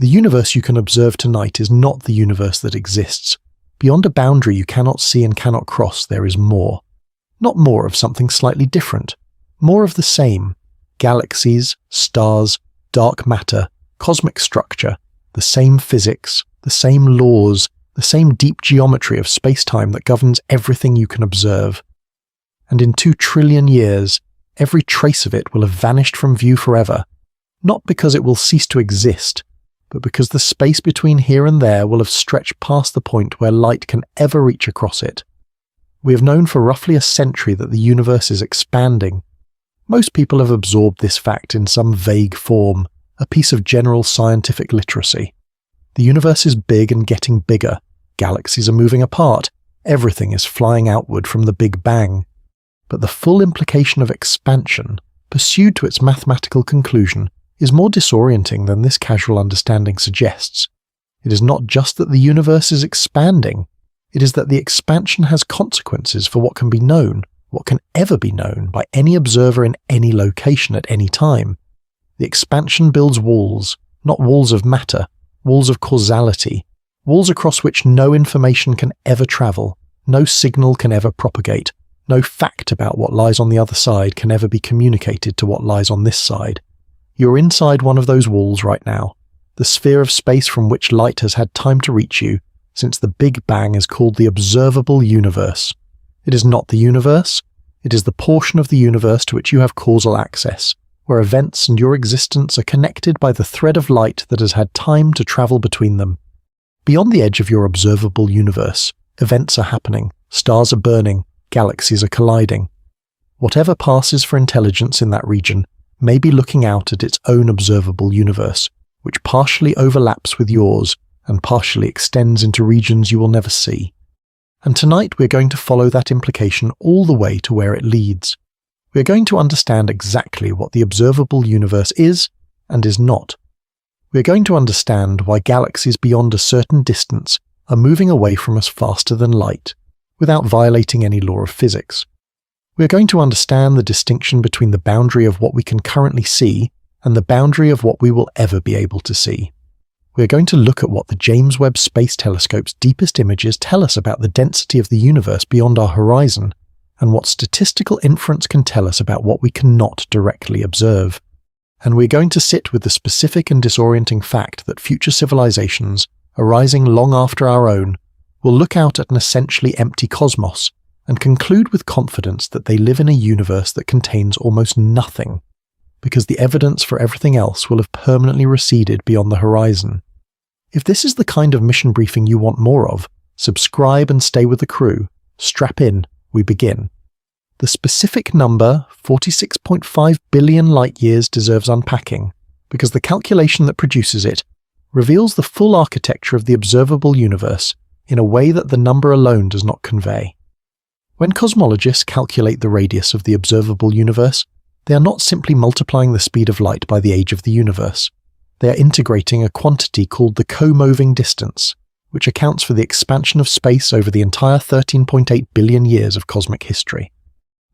The universe you can observe tonight is not the universe that exists. Beyond a boundary you cannot see and cannot cross, there is more. Not more of something slightly different. More of the same. Galaxies, stars, dark matter, cosmic structure, the same physics, the same laws, the same deep geometry of space-time that governs everything you can observe. And in 2 trillion years, every trace of it will have vanished from view forever, not because it will cease to exist, but because the space between here and there will have stretched past the point where light can ever reach across it. We have known for roughly a century that the universe is expanding. Most people have absorbed this fact in some vague form, a piece of general scientific literacy. The universe is big and getting bigger. Galaxies are moving apart. Everything is flying outward from the Big Bang. But the full implication of expansion, pursued to its mathematical conclusion, is more disorienting than this casual understanding suggests. It is not just that the universe is expanding, it is that the expansion has consequences for what can be known, what can ever be known by any observer in any location at any time. The expansion builds walls, not walls of matter, walls of causality, walls across which no information can ever travel, no signal can ever propagate, no fact about what lies on the other side can ever be communicated to what lies on this side. You're inside one of those walls right now, the sphere of space from which light has had time to reach you since the Big Bang is called the observable universe. It is not the universe, it is the portion of the universe to which you have causal access, where events and your existence are connected by the thread of light that has had time to travel between them. Beyond the edge of your observable universe, events are happening, stars are burning, galaxies are colliding. Whatever passes for intelligence in that region may be looking out at its own observable universe, which partially overlaps with yours and partially extends into regions you will never see. And tonight we're going to follow that implication all the way to where it leads. We're going to understand exactly what the observable universe is and is not. We're going to understand why galaxies beyond a certain distance are moving away from us faster than light, without violating any law of physics. We are going to understand the distinction between the boundary of what we can currently see and the boundary of what we will ever be able to see. We are going to look at what the James Webb Space Telescope's deepest images tell us about the density of the universe beyond our horizon, and what statistical inference can tell us about what we cannot directly observe. And we're going to sit with the specific and disorienting fact that future civilizations, arising long after our own, will look out at an essentially empty cosmos and conclude with confidence that they live in a universe that contains almost nothing, because the evidence for everything else will have permanently receded beyond the horizon. If this is the kind of mission briefing you want more of, subscribe and stay with the crew. Strap in, we begin. The specific number, 46.5 billion light-years, deserves unpacking, because the calculation that produces it reveals the full architecture of the observable universe in a way that the number alone does not convey. When cosmologists calculate the radius of the observable universe, they are not simply multiplying the speed of light by the age of the universe. They are integrating a quantity called the co-moving distance, which accounts for the expansion of space over the entire 13.8 billion years of cosmic history.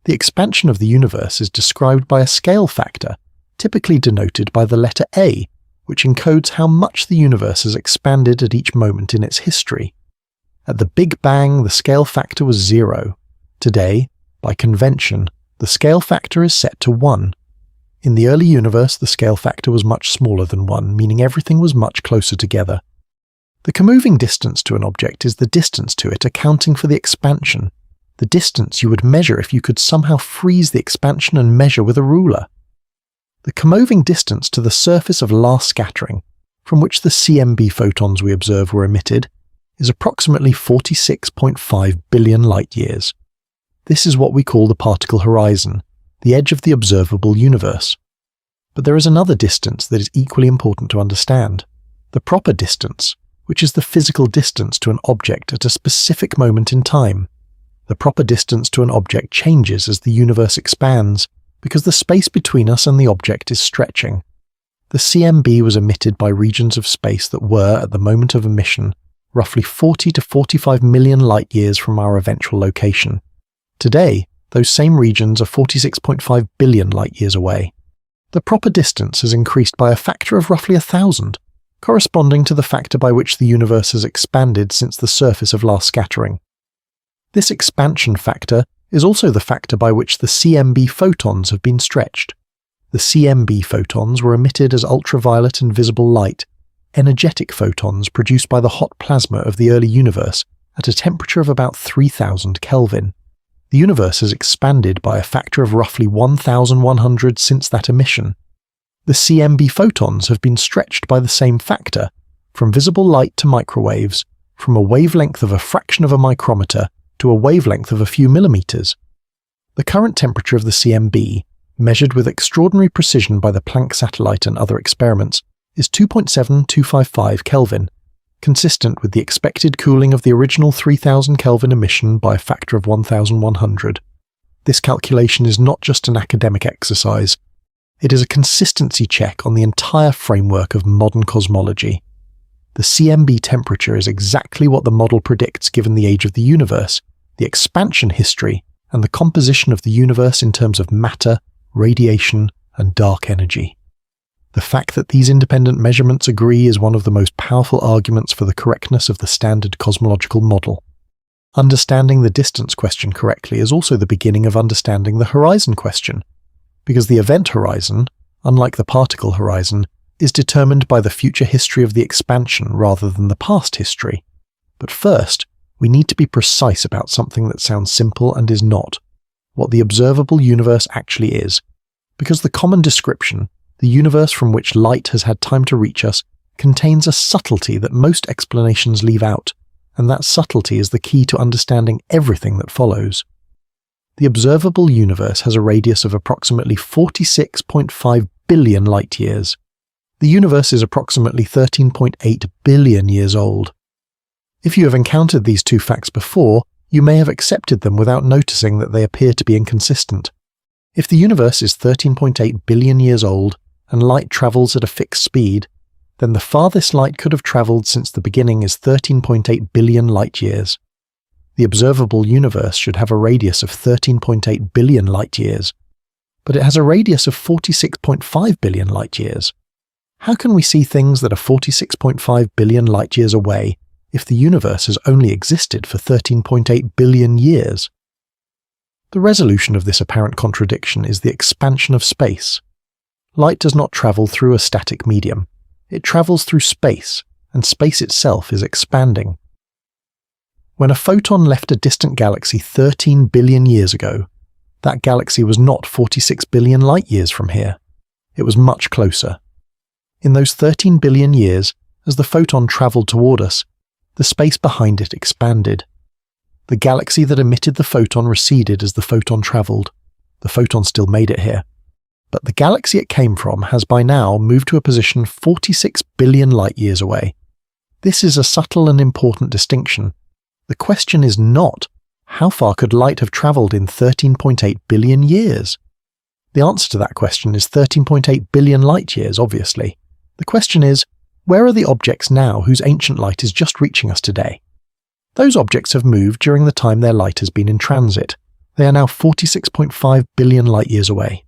The expansion of the universe is described by a scale factor, typically denoted by the letter A, which encodes how much the universe has expanded at each moment in its history. At the Big Bang, the scale factor was 0. Today, by convention, the scale factor is set to 1. In the early universe, the scale factor was much smaller than 1, meaning everything was much closer together. The comoving distance to an object is the distance to it accounting for the expansion, the distance you would measure if you could somehow freeze the expansion and measure with a ruler. The comoving distance to the surface of last scattering, from which the CMB photons we observe were emitted, is approximately 46.5 billion light-years. This is what we call the particle horizon, the edge of the observable universe. But there is another distance that is equally important to understand, the proper distance, which is the physical distance to an object at a specific moment in time. The proper distance to an object changes as the universe expands, because the space between us and the object is stretching. The CMB was emitted by regions of space that were, at the moment of emission, roughly 40 to 45 million light-years from our eventual location. Today, those same regions are 46.5 billion light-years away. The proper distance has increased by a factor of roughly 1,000. corresponding to the factor by which the universe has expanded since the surface of last scattering. This expansion factor is also the factor by which the CMB photons have been stretched. The CMB photons were emitted as ultraviolet and visible light, energetic photons produced by the hot plasma of the early universe at a temperature of about 3000 Kelvin. The universe has expanded by a factor of roughly 1100 since that emission. The CMB photons have been stretched by the same factor, from visible light to microwaves, from a wavelength of a fraction of a micrometer to a wavelength of a few millimeters. The current temperature of the CMB, measured with extraordinary precision by the Planck satellite and other experiments, is 2.7255 Kelvin, consistent with the expected cooling of the original 3000 Kelvin emission by a factor of 1100. This calculation is not just an academic exercise, it is a consistency check on the entire framework of modern cosmology. The CMB temperature is exactly what the model predicts given the age of the universe, the expansion history, and the composition of the universe in terms of matter, radiation, and dark energy. The fact that these independent measurements agree is one of the most powerful arguments for the correctness of the standard cosmological model. Understanding the distance question correctly is also the beginning of understanding the horizon question, because the event horizon, unlike the particle horizon, is determined by the future history of the expansion rather than the past history. But first, we need to be precise about something that sounds simple and is not, what the observable universe actually is, because the common description, the universe from which light has had time to reach us, contains a subtlety that most explanations leave out, and that subtlety is the key to understanding everything that follows. The observable universe has a radius of approximately 46.5 billion light-years. The universe is approximately 13.8 billion years old. If you have encountered these two facts before, you may have accepted them without noticing that they appear to be inconsistent. If the universe is 13.8 billion years old, and light travels at a fixed speed, then the farthest light could have travelled since the beginning is 13.8 billion light-years. The observable universe should have a radius of 13.8 billion light-years, but it has a radius of 46.5 billion light-years. How can we see things that are 46.5 billion light-years away if the universe has only existed for 13.8 billion years? The resolution of this apparent contradiction is the expansion of space. Light does not travel through a static medium. It travels through space, and space itself is expanding. When a photon left a distant galaxy 13 billion years ago, that galaxy was not 46 billion light-years from here. It was much closer. In those 13 billion years, as the photon travelled toward us, the space behind it expanded. The galaxy that emitted the photon receded as the photon travelled. The photon still made it here. But the galaxy it came from has by now moved to a position 46 billion light-years away. This is a subtle and important distinction. The question is not, how far could light have travelled in 13.8 billion years? The answer to that question is 13.8 billion light-years, obviously. The question is, where are the objects now whose ancient light is just reaching us today? Those objects have moved during the time their light has been in transit. They are now 46.5 billion light-years away.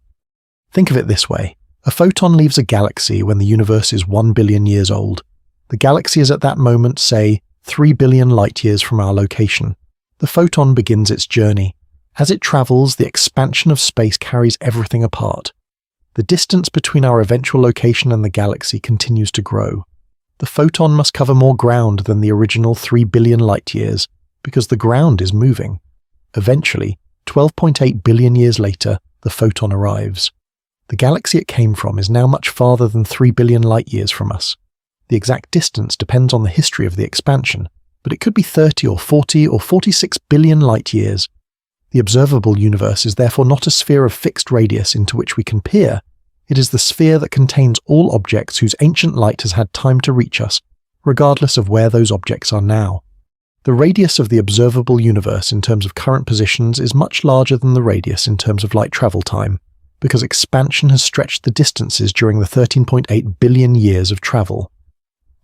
Think of it this way. A photon leaves a galaxy when the universe is 1 billion years old. The galaxy is at that moment, say, 3 billion light-years from our location. The photon begins its journey. As it travels, the expansion of space carries everything apart. The distance between our eventual location and the galaxy continues to grow. The photon must cover more ground than the original 3 billion light-years, because the ground is moving. Eventually, 12.8 billion years later, the photon arrives. The galaxy it came from is now much farther than 3 billion light-years from us. The exact distance depends on the history of the expansion, but it could be 30 or 40 or 46 billion light-years. The observable universe is therefore not a sphere of fixed radius into which we can peer. It is the sphere that contains all objects whose ancient light has had time to reach us, regardless of where those objects are now. The radius of the observable universe in terms of current positions is much larger than the radius in terms of light travel time, because expansion has stretched the distances during the 13.8 billion years of travel.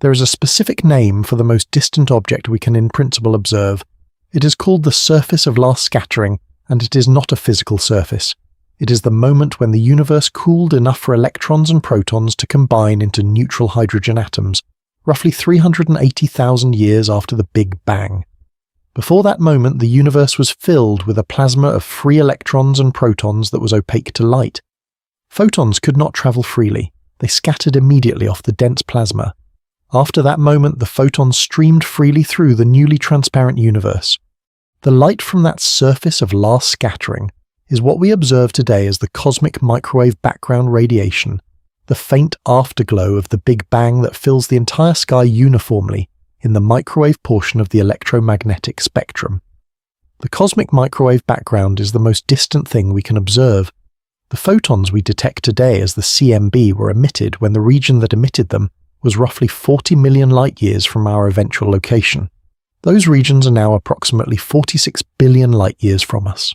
There is a specific name for the most distant object we can in principle observe. It is called the surface of last scattering, and it is not a physical surface. It is the moment when the universe cooled enough for electrons and protons to combine into neutral hydrogen atoms, roughly 380,000 years after the Big Bang. Before that moment, the universe was filled with a plasma of free electrons and protons that was opaque to light. Photons could not travel freely. They scattered immediately off the dense plasma. After that moment, the photons streamed freely through the newly transparent universe. The light from that surface of last scattering is what we observe today as the cosmic microwave background radiation, the faint afterglow of the Big Bang that fills the entire sky uniformly in the microwave portion of the electromagnetic spectrum. The cosmic microwave background is the most distant thing we can observe. The photons we detect today as the CMB were emitted when the region that emitted them was roughly 40 million light-years from our eventual location. Those regions are now approximately 46 billion light-years from us.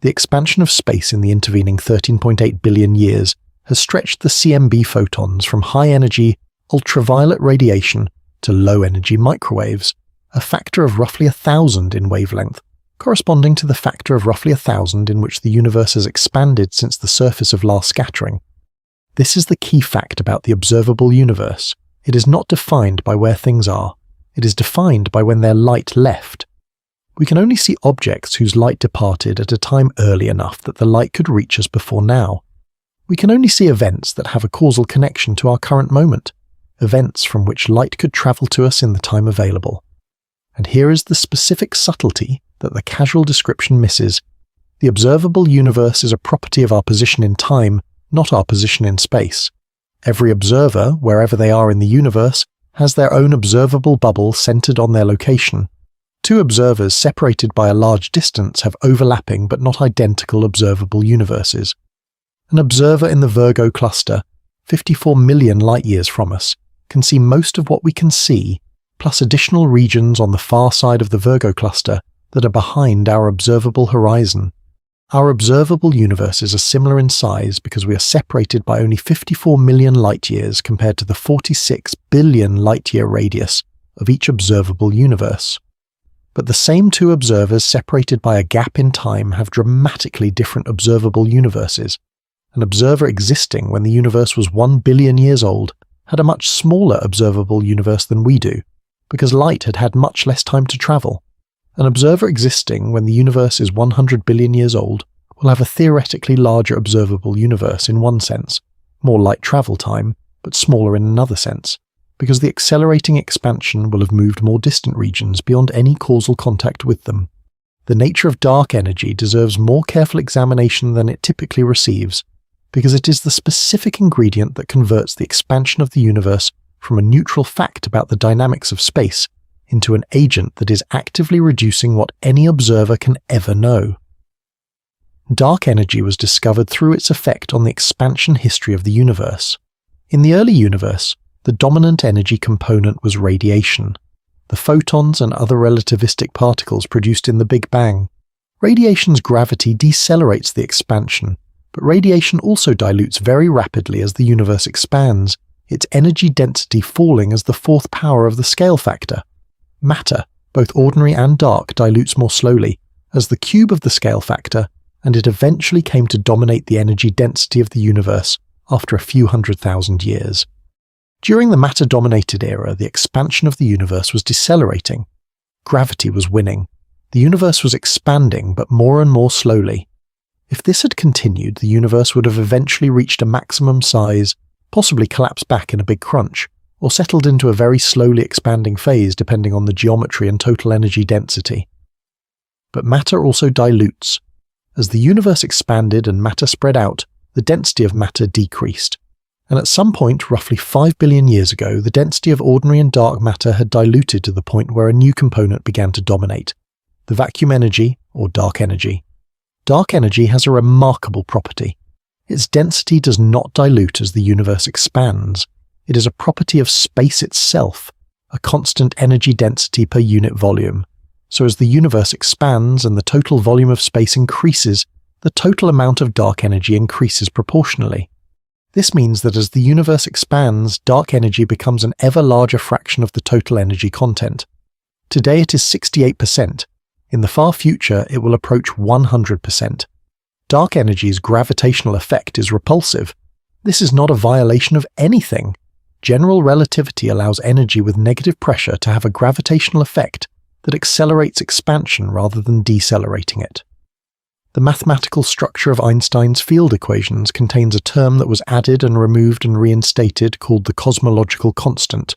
The expansion of space in the intervening 13.8 billion years has stretched the CMB photons from high-energy, ultraviolet radiation to low-energy microwaves, a factor of roughly 1,000 in wavelength, corresponding to the factor of roughly 1,000 in which the universe has expanded since the surface of last scattering. This is the key fact about the observable universe. It is not defined by where things are. It is defined by when their light left. We can only see objects whose light departed at a time early enough that the light could reach us before now. We can only see events that have a causal connection to our current moment, events from which light could travel to us in the time available. And here is the specific subtlety that the casual description misses. The observable universe is a property of our position in time, not our position in space. Every observer, wherever they are in the universe, has their own observable bubble centered on their location. Two observers separated by a large distance have overlapping but not identical observable universes. An observer in the Virgo cluster, 54 million light-years from us, can see most of what we can see, plus additional regions on the far side of the Virgo cluster that are behind our observable horizon. Our observable universes are similar in size because we are separated by only 54 million light-years compared to the 46 billion light-year radius of each observable universe. But the same two observers separated by a gap in time have dramatically different observable universes. An observer existing when the universe was 1 billion years old had a much smaller observable universe than we do, because light had had much less time to travel. An observer existing when the universe is 100 billion years old will have a theoretically larger observable universe in one sense, more light travel time, but smaller in another sense, because the accelerating expansion will have moved more distant regions beyond any causal contact with them. The nature of dark energy deserves more careful examination than it typically receives, because it is the specific ingredient that converts the expansion of the universe from a neutral fact about the dynamics of space into an agent that is actively reducing what any observer can ever know. Dark energy was discovered through its effect on the expansion history of the universe. In the early universe, the dominant energy component was radiation, the photons and other relativistic particles produced in the Big Bang. Radiation's gravity decelerates the expansion, but radiation also dilutes very rapidly as the universe expands, its energy density falling as the fourth power of the scale factor. Matter, both ordinary and dark, dilutes more slowly, as the cube of the scale factor, and it eventually came to dominate the energy density of the universe after a few 100,000 years. During the matter-dominated era, the expansion of the universe was decelerating. Gravity was winning. The universe was expanding, but more and more slowly. If this had continued, the universe would have eventually reached a maximum size, possibly collapsed back in a big crunch, or settled into a very slowly expanding phase depending on the geometry and total energy density. But matter also dilutes. As the universe expanded and matter spread out, the density of matter decreased. And at some point, roughly 5 billion years ago, the density of ordinary and dark matter had diluted to the point where a new component began to dominate, the vacuum energy, or dark energy. Dark energy has a remarkable property. Its density does not dilute as the universe expands. It is a property of space itself, a constant energy density per unit volume. So as the universe expands and the total volume of space increases, the total amount of dark energy increases proportionally. This means that as the universe expands, dark energy becomes an ever larger fraction of the total energy content. Today it is 68%. In the far future, it will approach 100%. Dark energy's gravitational effect is repulsive. This is not a violation of anything. General relativity allows energy with negative pressure to have a gravitational effect that accelerates expansion rather than decelerating it. The mathematical structure of Einstein's field equations contains a term that was added and removed and reinstated called the cosmological constant,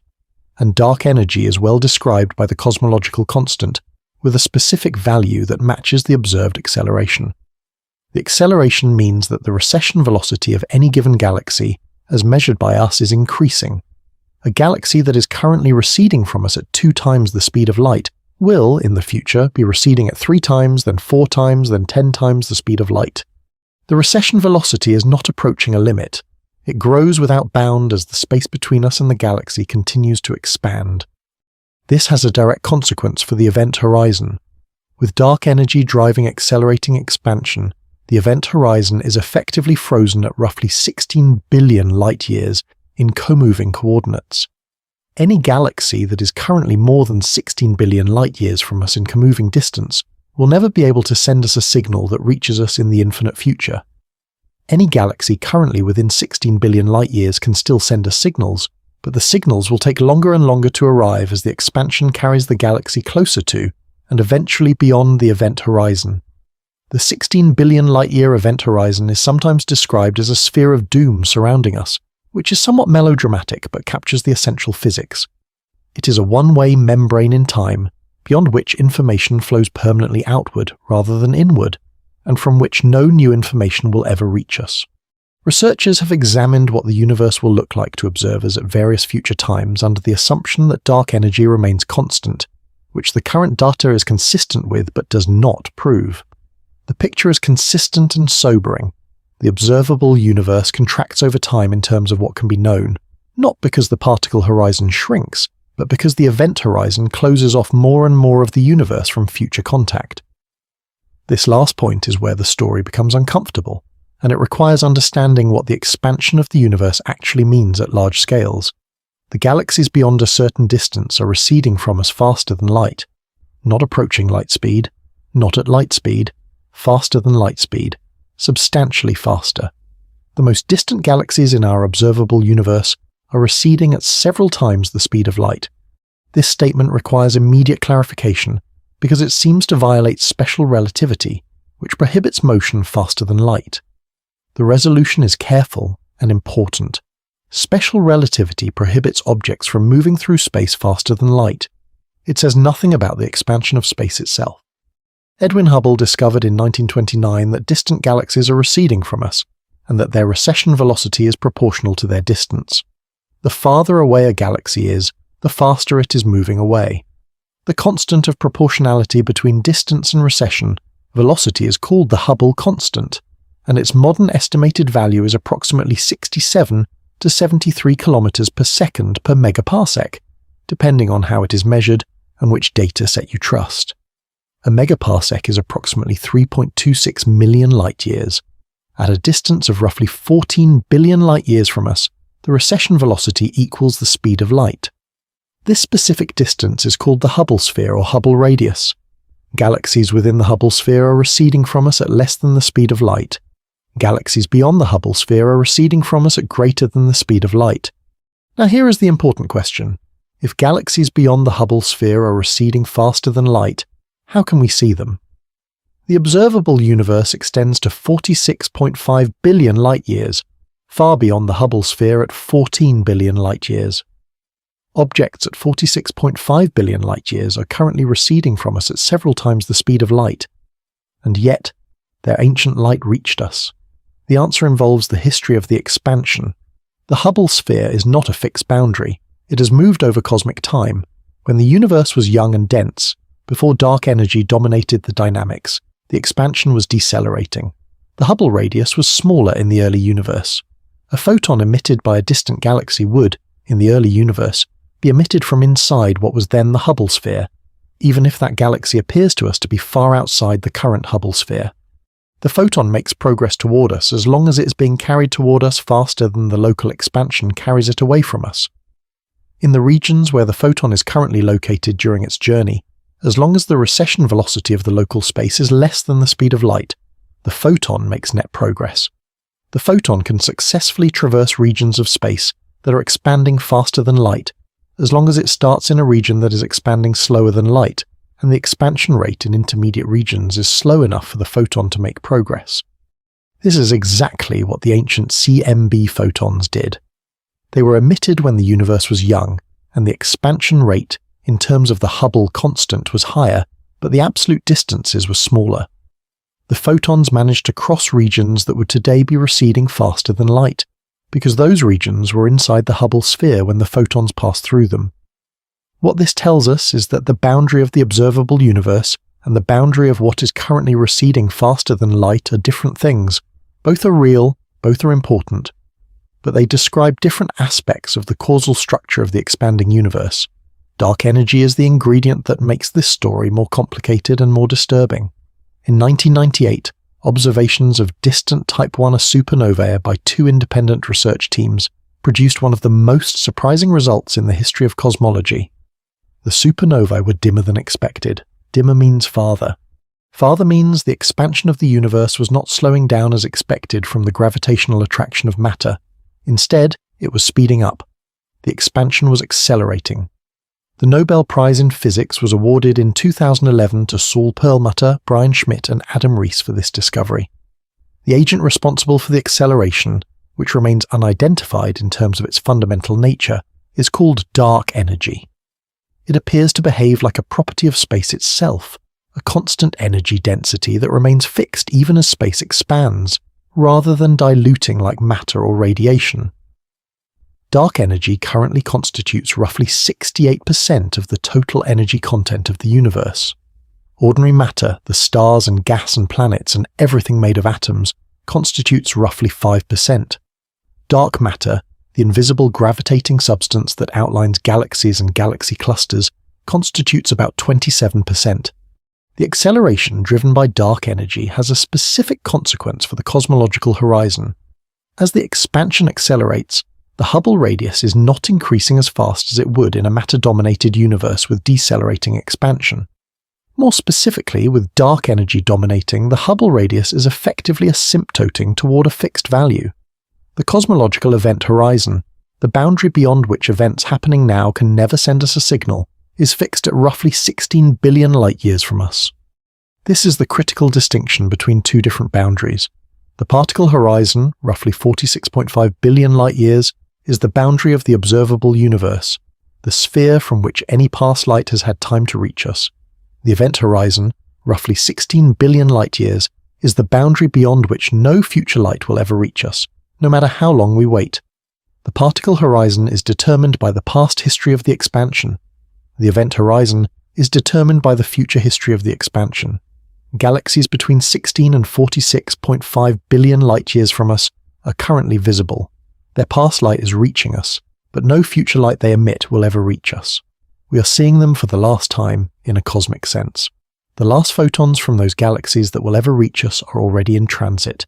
and dark energy is well described by the cosmological constant with a specific value that matches the observed acceleration. The acceleration means that the recession velocity of any given galaxy, as measured by us, is increasing. A galaxy that is currently receding from us at 2 times the speed of light will, in the future, be receding at 3 times, then 4 times, then 10 times the speed of light. The recession velocity is not approaching a limit. It grows without bound as the space between us and the galaxy continues to expand. This has a direct consequence for the event horizon. With dark energy driving accelerating expansion, the event horizon is effectively frozen at roughly 16 billion light-years in co-moving coordinates. Any galaxy that is currently more than 16 billion light-years from us in co-moving distance will never be able to send us a signal that reaches us in the infinite future. Any galaxy currently within 16 billion light-years can still send us signals, but the signals will take longer and longer to arrive as the expansion carries the galaxy closer to, and eventually beyond, the event horizon. The 16 billion light-year event horizon is sometimes described as a sphere of doom surrounding us, which is somewhat melodramatic but captures the essential physics. It is a one-way membrane in time, beyond which information flows permanently outward rather than inward, and from which no new information will ever reach us. Researchers have examined what the universe will look like to observers at various future times under the assumption that dark energy remains constant, which the current data is consistent with but does not prove. The picture is consistent and sobering. The observable universe contracts over time in terms of what can be known, not because the particle horizon shrinks, but because the event horizon closes off more and more of the universe from future contact. This last point is where the story becomes uncomfortable, and it requires understanding what the expansion of the universe actually means at large scales. The galaxies beyond a certain distance are receding from us faster than light, not approaching light speed, not at light speed, faster than light speed, substantially faster. The most distant galaxies in our observable universe are receding at several times the speed of light. This statement requires immediate clarification because it seems to violate special relativity, which prohibits motion faster than light. The resolution is careful and important. Special relativity prohibits objects from moving through space faster than light. It says nothing about the expansion of space itself. Edwin Hubble discovered in 1929 that distant galaxies are receding from us, and that their recession velocity is proportional to their distance. The farther away a galaxy is, the faster it is moving away. The constant of proportionality between distance and recession velocity is called the Hubble constant, and its modern estimated value is approximately 67 to 73 kilometers per second per megaparsec, depending on how it is measured and which data set you trust. A megaparsec is approximately 3.26 million light-years. At a distance of roughly 14 billion light-years from us, the recession velocity equals the speed of light. This specific distance is called the Hubble sphere or Hubble radius. Galaxies within the Hubble sphere are receding from us at less than the speed of light. Galaxies beyond the Hubble sphere are receding from us at greater than the speed of light. Now here is the important question. If galaxies beyond the Hubble sphere are receding faster than light, how can we see them? The observable universe extends to 46.5 billion light-years, far beyond the Hubble sphere at 14 billion light-years. Objects at 46.5 billion light-years are currently receding from us at several times the speed of light, and yet their ancient light reached us. The answer involves the history of the expansion. The Hubble sphere is not a fixed boundary. It has moved over cosmic time. When the universe was young and dense, before dark energy dominated the dynamics, the expansion was decelerating. The Hubble radius was smaller in the early universe. A photon emitted by a distant galaxy would, in the early universe, be emitted from inside what was then the Hubble sphere, even if that galaxy appears to us to be far outside the current Hubble sphere. The photon makes progress toward us as long as it is being carried toward us faster than the local expansion carries it away from us. In the regions where the photon is currently located during its journey, as long as the recession velocity of the local space is less than the speed of light, the photon makes net progress. The photon can successfully traverse regions of space that are expanding faster than light, as long as it starts in a region that is expanding slower than light, and the expansion rate in intermediate regions is slow enough for the photon to make progress. This is exactly what the ancient CMB photons did. They were emitted when the universe was young, and the expansion rate, in terms of the Hubble constant, was higher, but the absolute distances were smaller. The photons managed to cross regions that would today be receding faster than light, because those regions were inside the Hubble sphere when the photons passed through them. What this tells us is that the boundary of the observable universe and the boundary of what is currently receding faster than light are different things. Both are real, both are important, but they describe different aspects of the causal structure of the expanding universe. Dark energy is the ingredient that makes this story more complicated and more disturbing. In 1998, observations of distant Type I supernovae by two independent research teams produced one of the most surprising results in the history of cosmology. The supernovae were dimmer than expected. Dimmer means farther. Farther means the expansion of the universe was not slowing down as expected from the gravitational attraction of matter. Instead, it was speeding up. The expansion was accelerating. The Nobel Prize in Physics was awarded in 2011 to Saul Perlmutter, Brian Schmidt, and Adam Rees for this discovery. The agent responsible for the acceleration, which remains unidentified in terms of its fundamental nature, is called dark energy. It appears to behave like a property of space itself, a constant energy density that remains fixed even as space expands, rather than diluting like matter or radiation. Dark energy currently constitutes roughly 68% of the total energy content of the universe. Ordinary matter, the stars and gas and planets and everything made of atoms, constitutes roughly 5%. Dark matter, the invisible gravitating substance that outlines galaxies and galaxy clusters, constitutes about 27%. The acceleration driven by dark energy has a specific consequence for the cosmological horizon. As the expansion accelerates, the Hubble radius is not increasing as fast as it would in a matter-dominated universe with decelerating expansion. More specifically, with dark energy dominating, the Hubble radius is effectively asymptoting toward a fixed value. The cosmological event horizon, the boundary beyond which events happening now can never send us a signal, is fixed at roughly 16 billion light-years from us. This is the critical distinction between two different boundaries. The particle horizon, roughly 46.5 billion light-years, is the boundary of the observable universe, the sphere from which any past light has had time to reach us. The event horizon, roughly 16 billion light-years, is the boundary beyond which no future light will ever reach us, no matter how long we wait. The particle horizon is determined by the past history of the expansion. The event horizon is determined by the future history of the expansion. Galaxies between 16 and 46.5 billion light-years from us are currently visible. Their past light is reaching us, but no future light they emit will ever reach us. We are seeing them for the last time in a cosmic sense. The last photons from those galaxies that will ever reach us are already in transit.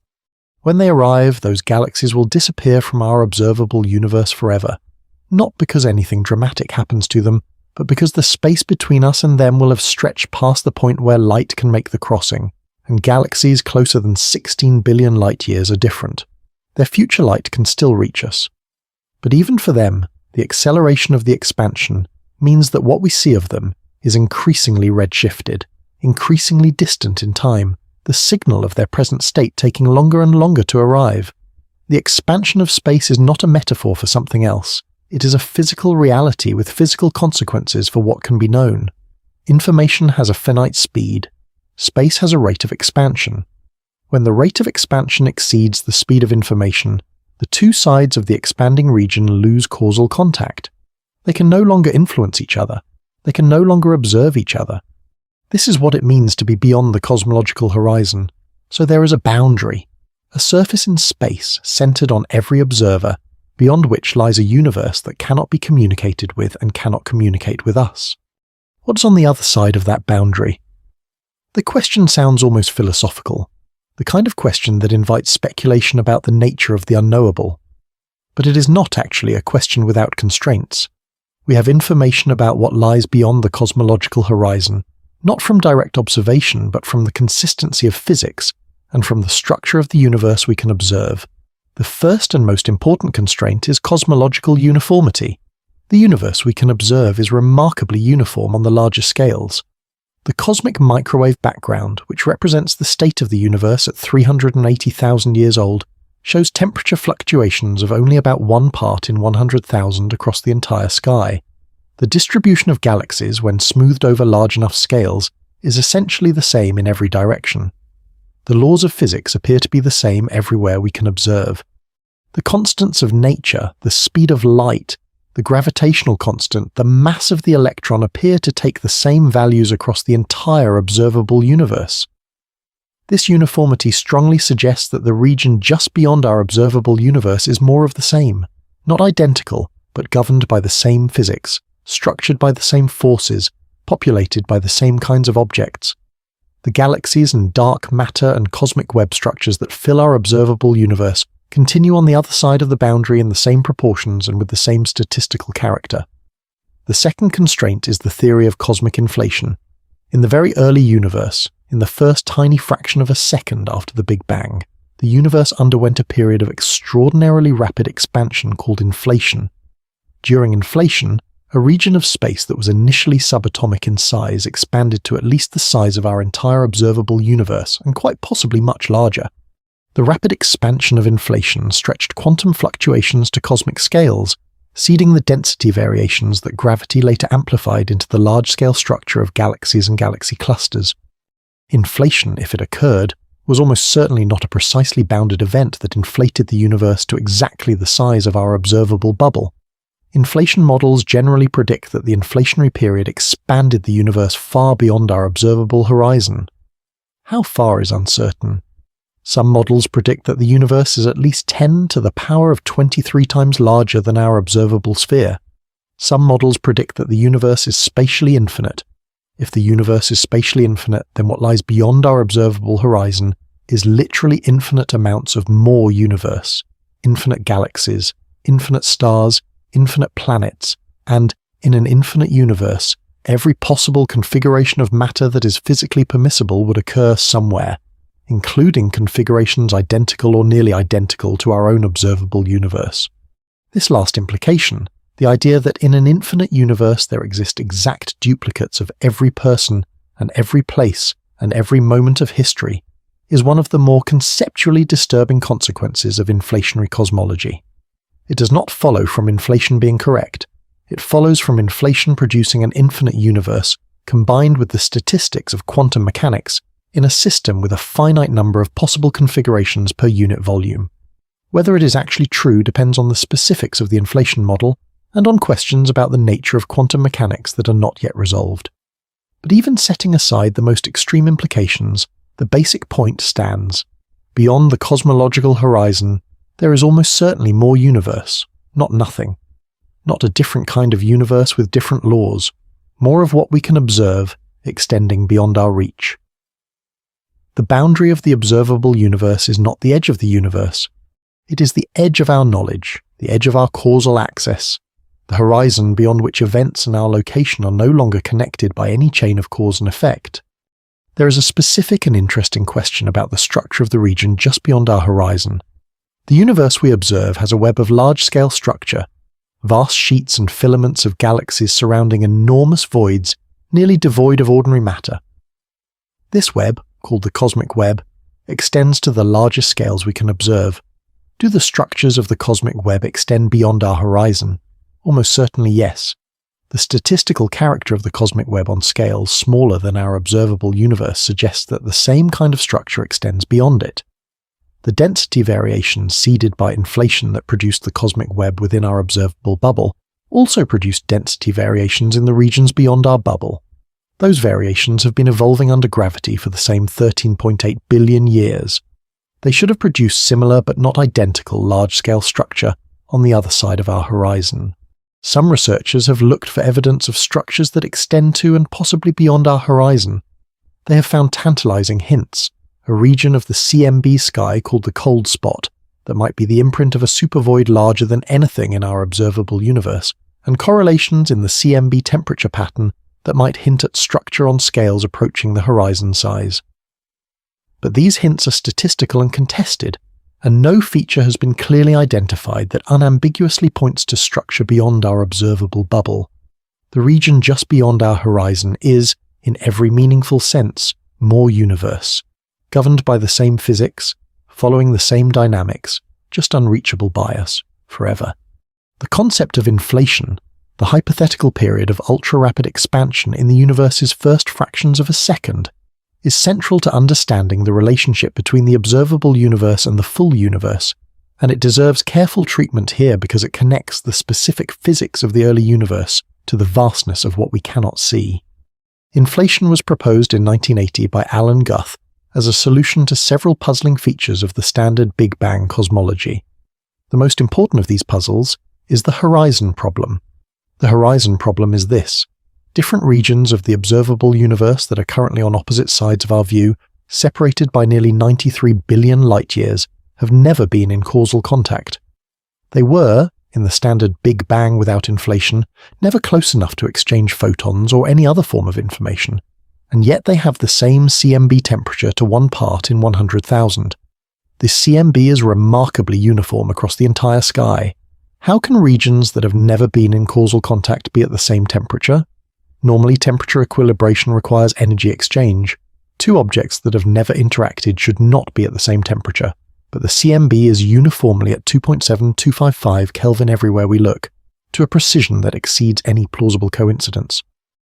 When they arrive, those galaxies will disappear from our observable universe forever, not because anything dramatic happens to them, but because the space between us and them will have stretched past the point where light can make the crossing, and galaxies closer than 16 billion light-years are different. Their future light can still reach us. But even for them, the acceleration of the expansion means that what we see of them is increasingly redshifted, increasingly distant in time, the signal of their present state taking longer and longer to arrive. The expansion of space is not a metaphor for something else. It is a physical reality with physical consequences for what can be known. Information has a finite speed. Space has a rate of expansion. When the rate of expansion exceeds the speed of information, the two sides of the expanding region lose causal contact. They can no longer influence each other. They can no longer observe each other. This is what it means to be beyond the cosmological horizon. So there is a boundary, a surface in space centered on every observer, beyond which lies a universe that cannot be communicated with and cannot communicate with us. What's on the other side of that boundary? The question sounds almost philosophical, the kind of question that invites speculation about the nature of the unknowable. But it is not actually a question without constraints. We have information about what lies beyond the cosmological horizon, not from direct observation, but from the consistency of physics and from the structure of the universe we can observe. The first and most important constraint is cosmological uniformity. The universe we can observe is remarkably uniform on the larger scales. The cosmic microwave background, which represents the state of the universe at 380,000 years old, shows temperature fluctuations of only about 1 part in 100,000 across the entire sky. The distribution of galaxies, when smoothed over large enough scales, is essentially the same in every direction. The laws of physics appear to be the same everywhere we can observe. The constants of nature, the speed of light, the gravitational constant, the mass of the electron appear to take the same values across the entire observable universe. This uniformity strongly suggests that the region just beyond our observable universe is more of the same, not identical, but governed by the same physics, structured by the same forces, populated by the same kinds of objects. The galaxies and dark matter and cosmic web structures that fill our observable universe continue on the other side of the boundary in the same proportions and with the same statistical character. The second constraint is the theory of cosmic inflation. In the very early universe, in the first tiny fraction of a second after the Big Bang, the universe underwent a period of extraordinarily rapid expansion called inflation. During inflation, a region of space that was initially subatomic in size expanded to at least the size of our entire observable universe, and quite possibly much larger. The rapid expansion of inflation stretched quantum fluctuations to cosmic scales, seeding the density variations that gravity later amplified into the large-scale structure of galaxies and galaxy clusters. Inflation, if it occurred, was almost certainly not a precisely bounded event that inflated the universe to exactly the size of our observable bubble. Inflation models generally predict that the inflationary period expanded the universe far beyond our observable horizon. How far is uncertain. Some models predict that the universe is at least 10 to the power of 23 times larger than our observable sphere. Some models predict that the universe is spatially infinite. If the universe is spatially infinite, then what lies beyond our observable horizon is literally infinite amounts of more universe, infinite galaxies, infinite stars, infinite planets, and, in an infinite universe, every possible configuration of matter that is physically permissible would occur somewhere, including configurations identical or nearly identical to our own observable universe. This last implication, the idea that in an infinite universe there exist exact duplicates of every person and every place and every moment of history, is one of the more conceptually disturbing consequences of inflationary cosmology. It does not follow from inflation being correct. It follows from inflation producing an infinite universe combined with the statistics of quantum mechanics in a system with a finite number of possible configurations per unit volume. Whether it is actually true depends on the specifics of the inflation model and on questions about the nature of quantum mechanics that are not yet resolved. But even setting aside the most extreme implications, the basic point stands. Beyond the cosmological horizon, there is almost certainly more universe, not nothing. Not a different kind of universe with different laws, more of what we can observe, extending beyond our reach. The boundary of the observable universe is not the edge of the universe. It is the edge of our knowledge, the edge of our causal access, the horizon beyond which events and our location are no longer connected by any chain of cause and effect. There is a specific and interesting question about the structure of the region just beyond our horizon. The universe we observe has a web of large-scale structure, vast sheets and filaments of galaxies surrounding enormous voids nearly devoid of ordinary matter. This web, called the cosmic web, extends to the largest scales we can observe. Do the structures of the cosmic web extend beyond our horizon? Almost certainly yes. The statistical character of the cosmic web on scales smaller than our observable universe suggests that the same kind of structure extends beyond it. The density variations seeded by inflation that produced the cosmic web within our observable bubble also produced density variations in the regions beyond our bubble. Those variations have been evolving under gravity for the same 13.8 billion years. They should have produced similar but not identical large-scale structure on the other side of our horizon. Some researchers have looked for evidence of structures that extend to and possibly beyond our horizon. They have found tantalizing hints, a region of the CMB sky called the cold spot that might be the imprint of a supervoid larger than anything in our observable universe, and correlations in the CMB temperature pattern that might hint at structure on scales approaching the horizon size. But these hints are statistical and contested, and no feature has been clearly identified that unambiguously points to structure beyond our observable bubble. The region just beyond our horizon is, in every meaningful sense, more universe, governed by the same physics, following the same dynamics, just unreachable by us, forever. The concept of inflation, the hypothetical period of ultra-rapid expansion in the universe's first fractions of a second, is central to understanding the relationship between the observable universe and the full universe, and it deserves careful treatment here because it connects the specific physics of the early universe to the vastness of what we cannot see. Inflation was proposed in 1980 by Alan Guth as a solution to several puzzling features of the standard Big Bang cosmology. The most important of these puzzles is the horizon problem. The horizon problem is this: different regions of the observable universe that are currently on opposite sides of our view, separated by nearly 93 billion light-years, have never been in causal contact. They were, in the standard Big Bang without inflation, never close enough to exchange photons or any other form of information, and yet they have the same CMB temperature to 1 part in 100,000. This CMB is remarkably uniform across the entire sky. How can regions that have never been in causal contact be at the same temperature? Normally, temperature equilibration requires energy exchange. Two objects that have never interacted should not be at the same temperature, but the CMB is uniformly at 2.7255 Kelvin everywhere we look, to a precision that exceeds any plausible coincidence.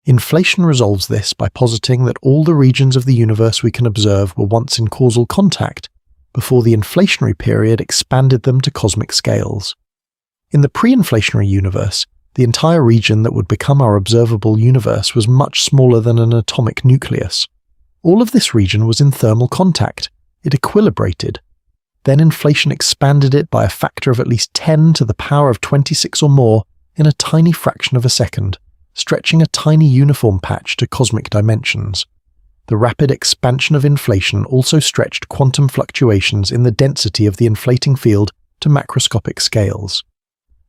Inflation resolves this by positing that all the regions of the universe we can observe were once in causal contact, before the inflationary period expanded them to cosmic scales. In the pre-inflationary universe, the entire region that would become our observable universe was much smaller than an atomic nucleus. All of this region was in thermal contact. It equilibrated. Then inflation expanded it by a factor of at least 10 to the power of 26 or more in a tiny fraction of a second, stretching a tiny uniform patch to cosmic dimensions. The rapid expansion of inflation also stretched quantum fluctuations in the density of the inflating field to macroscopic scales.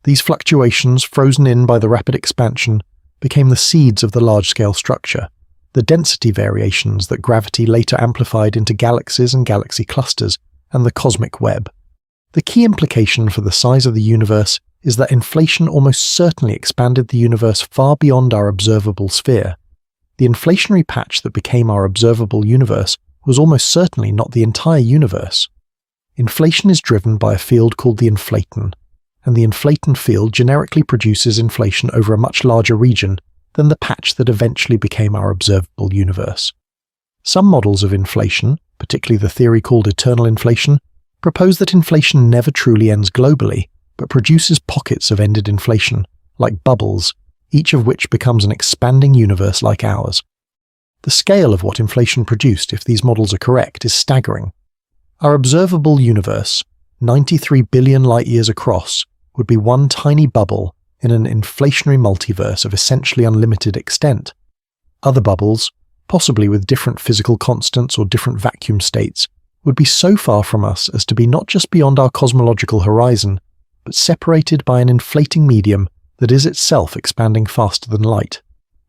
These fluctuations, frozen in by the rapid expansion, became the seeds of the large-scale structure, the density variations that gravity later amplified into galaxies and galaxy clusters, and the cosmic web. The key implication for the size of the universe is that inflation almost certainly expanded the universe far beyond our observable sphere. The inflationary patch that became our observable universe was almost certainly not the entire universe. Inflation is driven by a field called the inflaton, and the inflaton field generically produces inflation over a much larger region than the patch that eventually became our observable universe. Some models of inflation, particularly the theory called eternal inflation, propose that inflation never truly ends globally, but produces pockets of ended inflation, like bubbles, each of which becomes an expanding universe like ours. The scale of what inflation produced, if these models are correct, is staggering. Our observable universe, 93 billion light-years across, would be one tiny bubble in an inflationary multiverse of essentially unlimited extent. Other bubbles, possibly with different physical constants or different vacuum states, would be so far from us as to be not just beyond our cosmological horizon, but separated by an inflating medium that is itself expanding faster than light.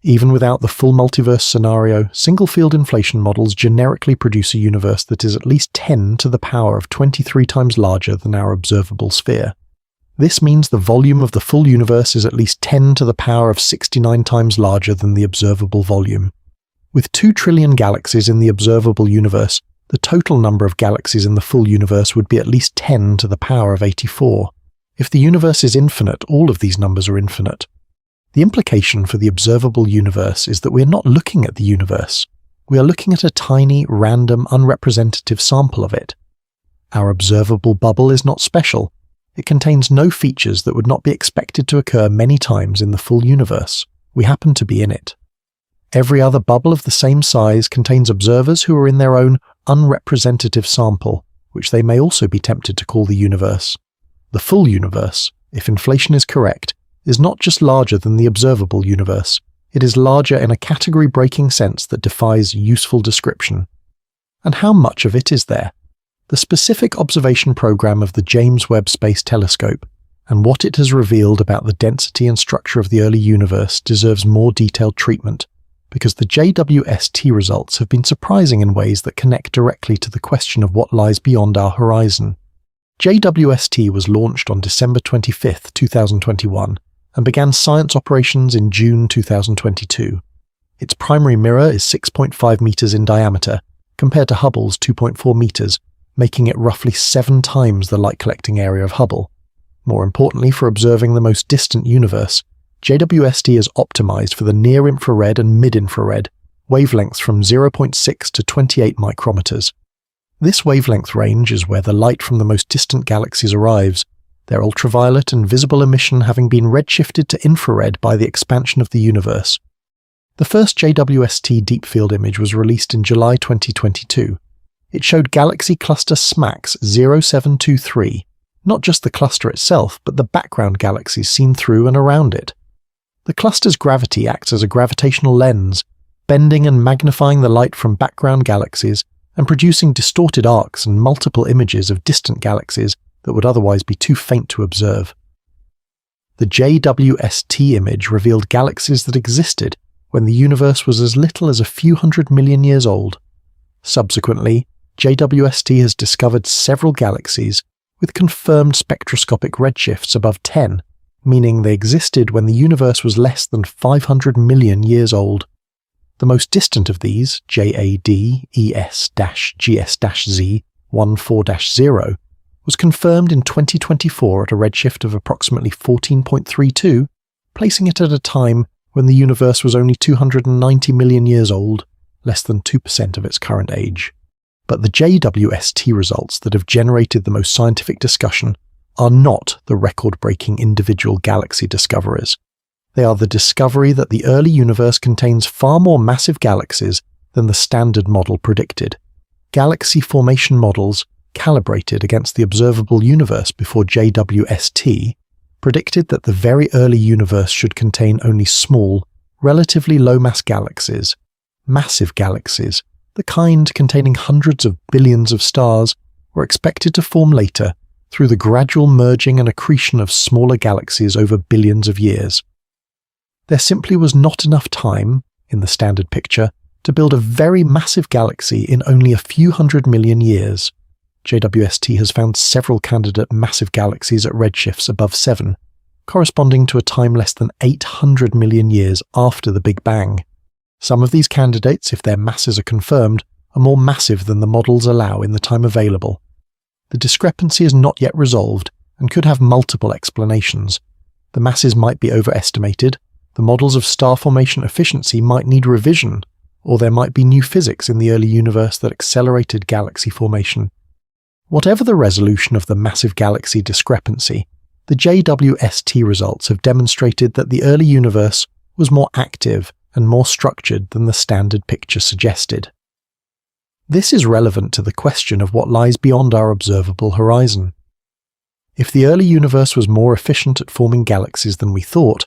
Even without the full multiverse scenario, single-field inflation models generically produce a universe that is at least 10 to the power of 23 times larger than our observable sphere. This means the volume of the full universe is at least 10 to the power of 69 times larger than the observable volume. With 2 trillion galaxies in the observable universe, the total number of galaxies in the full universe would be at least 10 to the power of 84. If the universe is infinite, all of these numbers are infinite. The implication for the observable universe is that we are not looking at the universe. We are looking at a tiny, random, unrepresentative sample of it. Our observable bubble is not special. It contains no features that would not be expected to occur many times in the full universe. We happen to be in it. Every other bubble of the same size contains observers who are in their own unrepresentative sample, which they may also be tempted to call the universe. The full universe, if inflation is correct, is not just larger than the observable universe. It is larger in a category-breaking sense that defies useful description. And how much of it is there? The specific observation program of the James Webb Space Telescope, and what it has revealed about the density and structure of the early universe, deserves more detailed treatment, because the JWST results have been surprising in ways that connect directly to the question of what lies beyond our horizon. JWST was launched on December 25, 2021, and began science operations in June 2022. Its primary mirror is 6.5 meters in diameter, compared to Hubble's 2.4 meters, making it roughly 7 times the light-collecting area of Hubble. More importantly, for observing the most distant universe, JWST is optimized for the near-infrared and mid-infrared, wavelengths from 0.6 to 28 micrometers. This wavelength range is where the light from the most distant galaxies arrives, their ultraviolet and visible emission having been redshifted to infrared by the expansion of the universe. The first JWST deep field image was released in July 2022. It showed galaxy cluster SMACS 0723, not just the cluster itself, but the background galaxies seen through and around it. The cluster's gravity acts as a gravitational lens, bending and magnifying the light from background galaxies and producing distorted arcs and multiple images of distant galaxies that would otherwise be too faint to observe. The JWST image revealed galaxies that existed when the universe was as little as a few 100 million years old. Subsequently, JWST has discovered several galaxies with confirmed spectroscopic redshifts above 10, meaning they existed when the universe was less than 500 million years old. The most distant of these, JAD-ES-GS-Z 14-0, was confirmed in 2024 at a redshift of approximately 14.32, placing it at a time when the universe was only 290 million years old, less than 2% of its current age. But the JWST results that have generated the most scientific discussion are not the record-breaking individual galaxy discoveries. They are the discovery that the early universe contains far more massive galaxies than the standard model predicted. Galaxy formation models, calibrated against the observable universe before JWST, predicted that the very early universe should contain only small, relatively low-mass galaxies. Massive galaxies, the kind containing hundreds of billions of stars, were expected to form later through the gradual merging and accretion of smaller galaxies over billions of years. There simply was not enough time, in the standard picture, to build a very massive galaxy in only a few 100 million years. JWST has found several candidate massive galaxies at redshifts above 7, corresponding to a time less than 800 million years after the Big Bang. Some of these candidates, if their masses are confirmed, are more massive than the models allow in the time available. The discrepancy is not yet resolved and could have multiple explanations. The masses might be overestimated, the models of star formation efficiency might need revision, or there might be new physics in the early universe that accelerated galaxy formation. Whatever the resolution of the massive galaxy discrepancy, the JWST results have demonstrated that the early universe was more active and more structured than the standard picture suggested. This is relevant to the question of what lies beyond our observable horizon. If the early universe was more efficient at forming galaxies than we thought,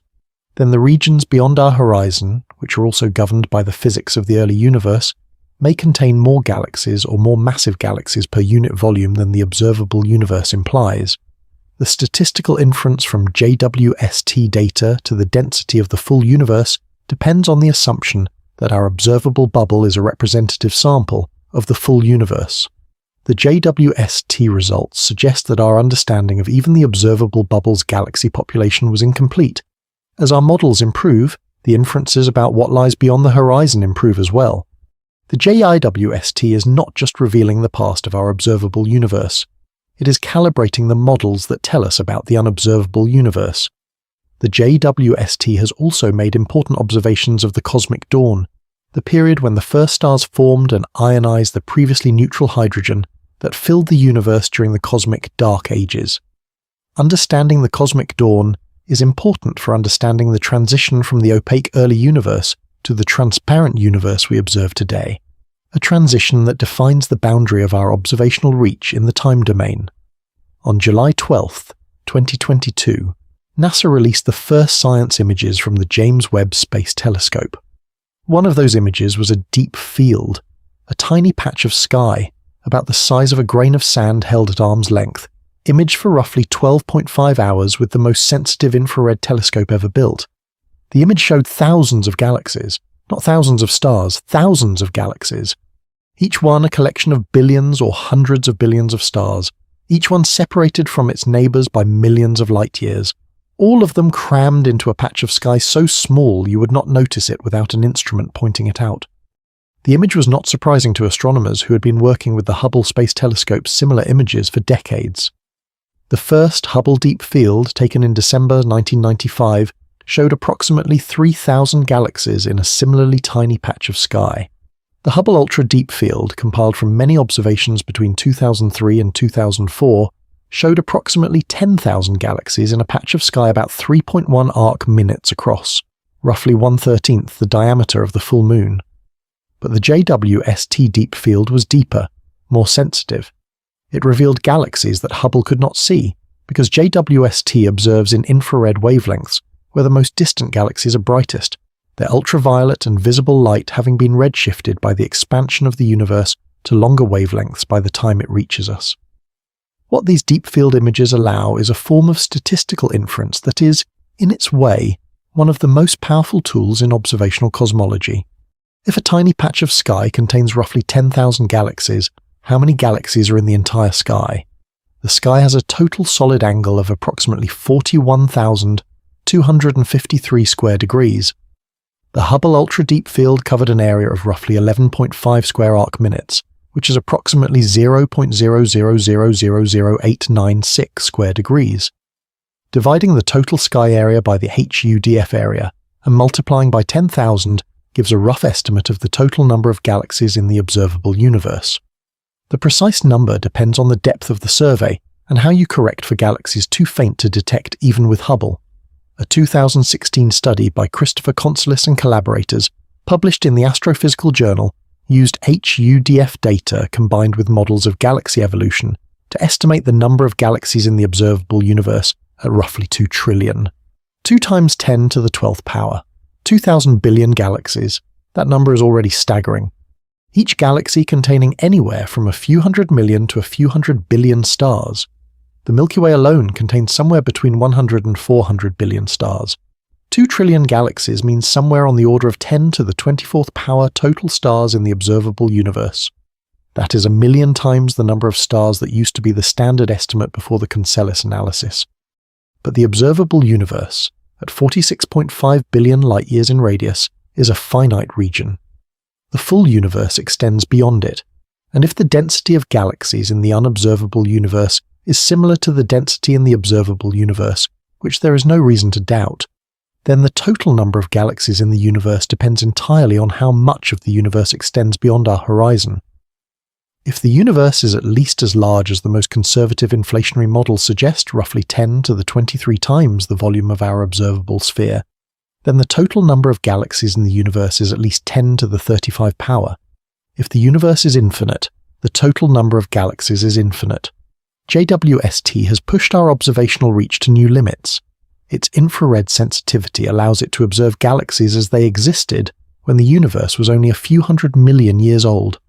then the regions beyond our horizon, which are also governed by the physics of the early universe, may contain more galaxies or more massive galaxies per unit volume than the observable universe implies. The statistical inference from JWST data to the density of the full universe depends on the assumption that our observable bubble is a representative sample of the full universe. The JWST results suggest that our understanding of even the observable bubble's galaxy population was incomplete. As our models improve, the inferences about what lies beyond the horizon improve as well. The JIWST is not just revealing the past of our observable universe. It is calibrating the models that tell us about the unobservable universe. The JWST has also made important observations of the cosmic dawn, the period when the first stars formed and ionized the previously neutral hydrogen that filled the universe during the cosmic dark ages. Understanding the cosmic dawn is important for understanding the transition from the opaque early universe to the transparent universe we observe today, a transition that defines the boundary of our observational reach in the time domain. On July 12, 2022, NASA released the first science images from the James Webb Space Telescope. One of those images was a deep field, a tiny patch of sky, about the size of a grain of sand held at arm's length, imaged for roughly 12.5 hours with the most sensitive infrared telescope ever built. The image showed thousands of galaxies, not thousands of stars, thousands of galaxies, each one a collection of billions or hundreds of billions of stars, each one separated from its neighbours by millions of light years, all of them crammed into a patch of sky so small you would not notice it without an instrument pointing it out. The image was not surprising to astronomers who had been working with the Hubble Space Telescope's similar images for decades. The first Hubble Deep Field, taken in December 1995, showed approximately 3,000 galaxies in a similarly tiny patch of sky. The Hubble Ultra Deep Field, compiled from many observations between 2003 and 2004, showed approximately 10,000 galaxies in a patch of sky about 3.1 arc-minutes across, roughly 1/13 the diameter of the full moon. But the JWST Deep Field was deeper, more sensitive. It revealed galaxies that Hubble could not see, because JWST observes in infrared wavelengths, where the most distant galaxies are brightest, their ultraviolet and visible light having been redshifted by the expansion of the universe to longer wavelengths by the time it reaches us. What these deep field images allow is a form of statistical inference that is, in its way, one of the most powerful tools in observational cosmology. If a tiny patch of sky contains roughly 10,000 galaxies, how many galaxies are in the entire sky? The sky has a total solid angle of approximately 41,253 square degrees. The Hubble Ultra Deep Field covered an area of roughly 11.5 square arc-minutes, which is approximately 0.0000896 square degrees. Dividing the total sky area by the HUDF area and multiplying by 10,000 gives a rough estimate of the total number of galaxies in the observable universe. The precise number depends on the depth of the survey and how you correct for galaxies too faint to detect even with Hubble. A 2016 study by Christopher Consolis and collaborators, published in the Astrophysical Journal, used HUDF data combined with models of galaxy evolution to estimate the number of galaxies in the observable universe at roughly 2 trillion. 2 times 10 to the 12th power. 2,000 billion galaxies. That number is already staggering. Each galaxy containing anywhere from a few hundred million to a few hundred billion stars. The Milky Way alone contains somewhere between 100 and 400 billion stars. 2 trillion galaxies means somewhere on the order of 10 to the 24th power total stars in the observable universe. That is 1 million times the number of stars that used to be the standard estimate before the Concelis analysis. But the observable universe, at 46.5 billion light-years in radius, is a finite region. The full universe extends beyond it, and if the density of galaxies in the unobservable universe is similar to the density in the observable universe, which there is no reason to doubt, then the total number of galaxies in the universe depends entirely on how much of the universe extends beyond our horizon. If the universe is at least as large as the most conservative inflationary models suggest, roughly 10 to the 23 times the volume of our observable sphere, then the total number of galaxies in the universe is at least 10 to the 35 power. If the universe is infinite, the total number of galaxies is infinite. JWST has pushed our observational reach to new limits. Its infrared sensitivity allows it to observe galaxies as they existed when the universe was only a few hundred million years old.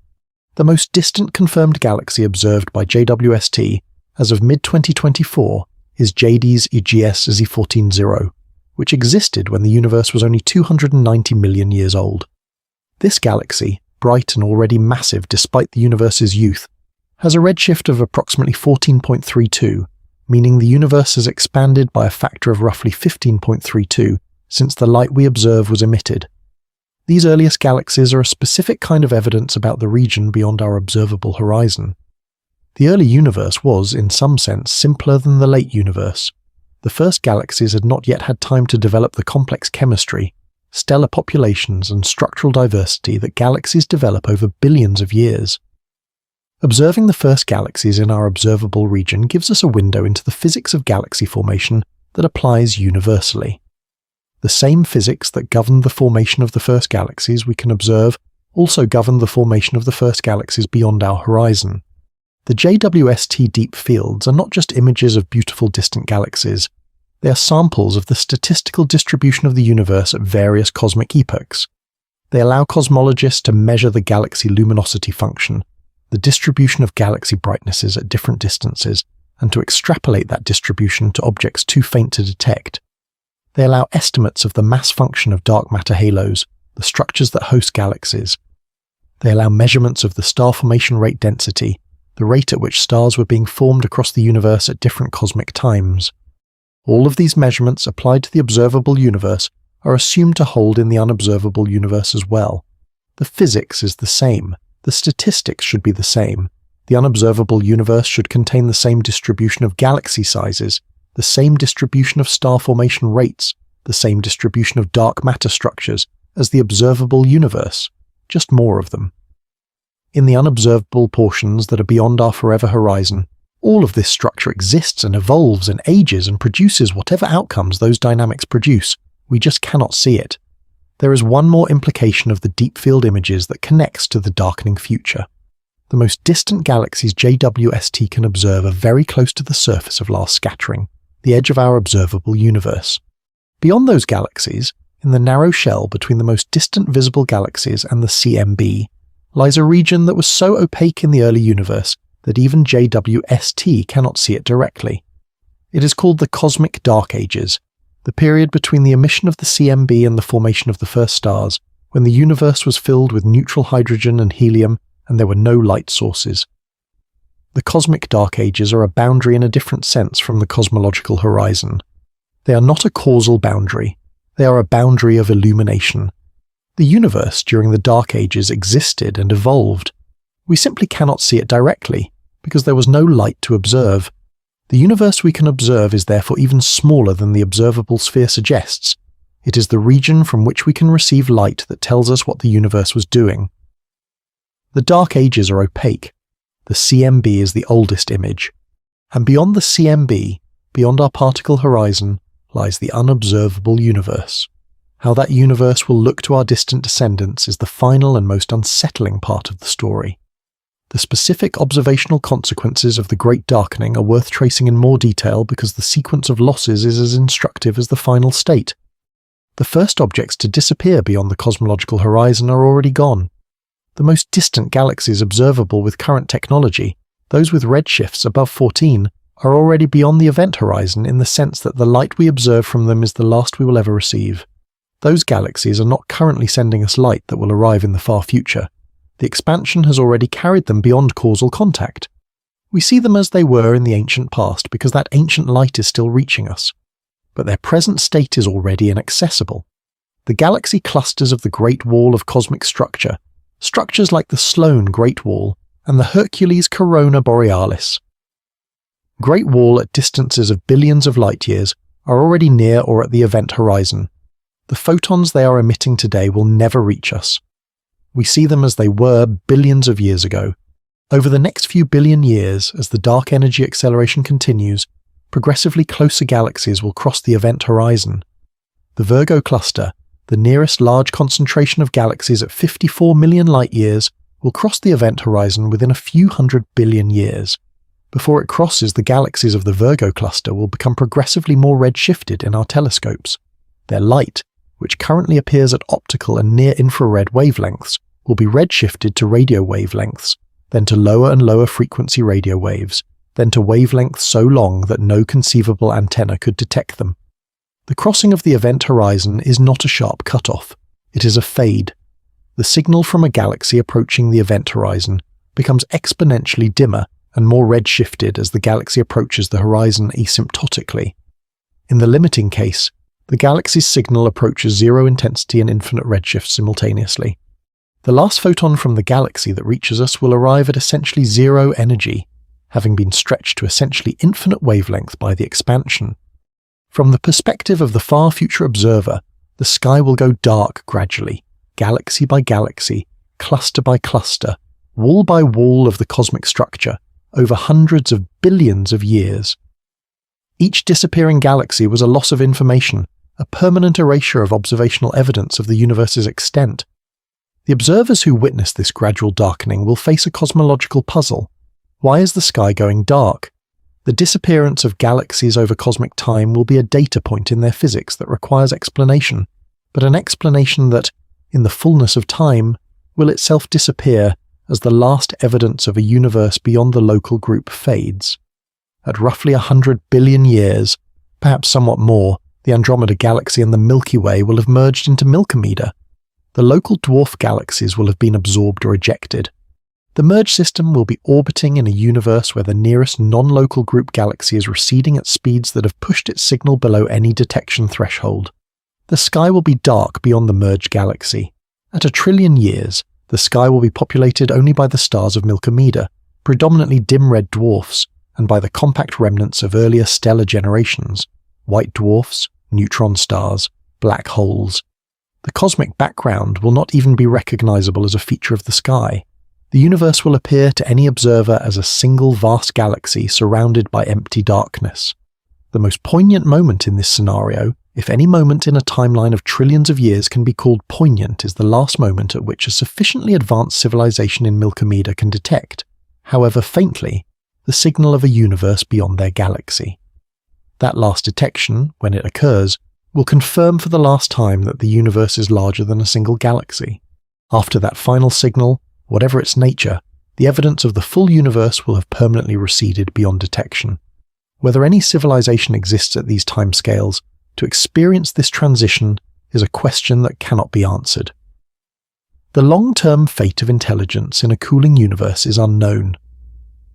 The most distant confirmed galaxy observed by JWST, as of mid-2024, is JD's EGS Z14-0, which existed when the universe was only 290 million years old. This galaxy, bright and already massive despite the universe's youth, has a redshift of approximately 14.32, meaning the universe has expanded by a factor of roughly 15.32 since the light we observe was emitted. These earliest galaxies are a specific kind of evidence about the region beyond our observable horizon. The early universe was, in some sense, simpler than the late universe. The first galaxies had not yet had time to develop the complex chemistry, stellar populations, and structural diversity that galaxies develop over billions of years. Observing the first galaxies in our observable region gives us a window into the physics of galaxy formation that applies universally. The same physics that governed the formation of the first galaxies we can observe also governed the formation of the first galaxies beyond our horizon. The JWST deep fields are not just images of beautiful distant galaxies, they are samples of the statistical distribution of the universe at various cosmic epochs. They allow cosmologists to measure the galaxy luminosity function, the distribution of galaxy brightnesses at different distances, and to extrapolate that distribution to objects too faint to detect. They allow estimates of the mass function of dark matter halos, the structures that host galaxies. They allow measurements of the star formation rate density, the rate at which stars were being formed across the universe at different cosmic times. All of these measurements applied to the observable universe are assumed to hold in the unobservable universe as well. The physics is the same, the statistics should be the same. The unobservable universe should contain the same distribution of galaxy sizes, the same distribution of star formation rates, the same distribution of dark matter structures as the observable universe, just more of them. In the unobservable portions that are beyond our forever horizon, all of this structure exists and evolves and ages and produces whatever outcomes those dynamics produce. We just cannot see it. There is one more implication of the deep field images that connects to the darkening future. The most distant galaxies JWST can observe are very close to the surface of last scattering, the edge of our observable universe. Beyond those galaxies, in the narrow shell between the most distant visible galaxies and the CMB, lies a region that was so opaque in the early universe that even JWST cannot see it directly. It is called the Cosmic Dark Ages, the period between the emission of the CMB and the formation of the first stars, when the universe was filled with neutral hydrogen and helium and there were no light sources. The Cosmic Dark Ages are a boundary in a different sense from the cosmological horizon. They are not a causal boundary, they are a boundary of illumination. The universe during the Dark Ages existed and evolved. We simply cannot see it directly, because there was no light to observe. The universe we can observe is therefore even smaller than the observable sphere suggests. It is the region from which we can receive light that tells us what the universe was doing. The Dark Ages are opaque. The CMB is the oldest image. And beyond the CMB, beyond our particle horizon, lies the unobservable universe. How that universe will look to our distant descendants is the final and most unsettling part of the story. The specific observational consequences of the Great Darkening are worth tracing in more detail because the sequence of losses is as instructive as the final state. The first objects to disappear beyond the cosmological horizon are already gone. The most distant galaxies observable with current technology, those with redshifts above 14, are already beyond the event horizon in the sense that the light we observe from them is the last we will ever receive. Those galaxies are not currently sending us light that will arrive in the far future. The expansion has already carried them beyond causal contact. We see them as they were in the ancient past because that ancient light is still reaching us. But their present state is already inaccessible. The galaxy clusters of the Great Wall of cosmic structure, structures like the Sloan Great Wall and the Hercules Corona Borealis. Great Wall at distances of billions of light years are already near or at the event horizon. The photons they are emitting today will never reach us. We see them as they were billions of years ago. Over the next few billion years, as the dark energy acceleration continues, progressively closer galaxies will cross the event horizon. The Virgo cluster, the nearest large concentration of galaxies at 54 million light-years, will cross the event horizon within a few 100 billion years. Before it crosses, the galaxies of the Virgo cluster will become progressively more redshifted in our telescopes. Their light, which currently appears at optical and near-infrared wavelengths, will be redshifted to radio wavelengths, then to lower and lower frequency radio waves, then to wavelengths so long that no conceivable antenna could detect them. The crossing of the event horizon is not a sharp cutoff, it is a fade. The signal from a galaxy approaching the event horizon becomes exponentially dimmer and more redshifted as the galaxy approaches the horizon asymptotically. In the limiting case, the galaxy's signal approaches zero intensity and infinite redshift simultaneously. The last photon from the galaxy that reaches us will arrive at essentially zero energy, having been stretched to essentially infinite wavelength by the expansion. From the perspective of the far future observer, the sky will go dark gradually, galaxy by galaxy, cluster by cluster, wall by wall of the cosmic structure, over hundreds of billions of years. Each disappearing galaxy was a loss of information, a permanent erasure of observational evidence of the universe's extent. The observers who witness this gradual darkening will face a cosmological puzzle. Why is the sky going dark? The disappearance of galaxies over cosmic time will be a data point in their physics that requires explanation, but an explanation that, in the fullness of time, will itself disappear as the last evidence of a universe beyond the local group fades. At roughly 100 billion years, perhaps somewhat more, the Andromeda Galaxy and the Milky Way will have merged into Milkomeda. The local dwarf galaxies will have been absorbed or ejected. The merge system will be orbiting in a universe where the nearest non-local group galaxy is receding at speeds that have pushed its signal below any detection threshold. The sky will be dark beyond the merged galaxy. At 1 trillion years, the sky will be populated only by the stars of Milkomeda, predominantly dim red dwarfs, and by the compact remnants of earlier stellar generations, white dwarfs, neutron stars, black holes. The cosmic background will not even be recognizable as a feature of the sky. The universe will appear to any observer as a single vast galaxy surrounded by empty darkness. The most poignant moment in this scenario, if any moment in a timeline of trillions of years can be called poignant, is the last moment at which a sufficiently advanced civilization in Milkomeda can detect, however faintly, the signal of a universe beyond their galaxy. That last detection, when it occurs, will confirm for the last time that the universe is larger than a single galaxy. After that final signal, whatever its nature, the evidence of the full universe will have permanently receded beyond detection. Whether any civilization exists at these timescales, to experience this transition is a question that cannot be answered. The long-term fate of intelligence in a cooling universe is unknown.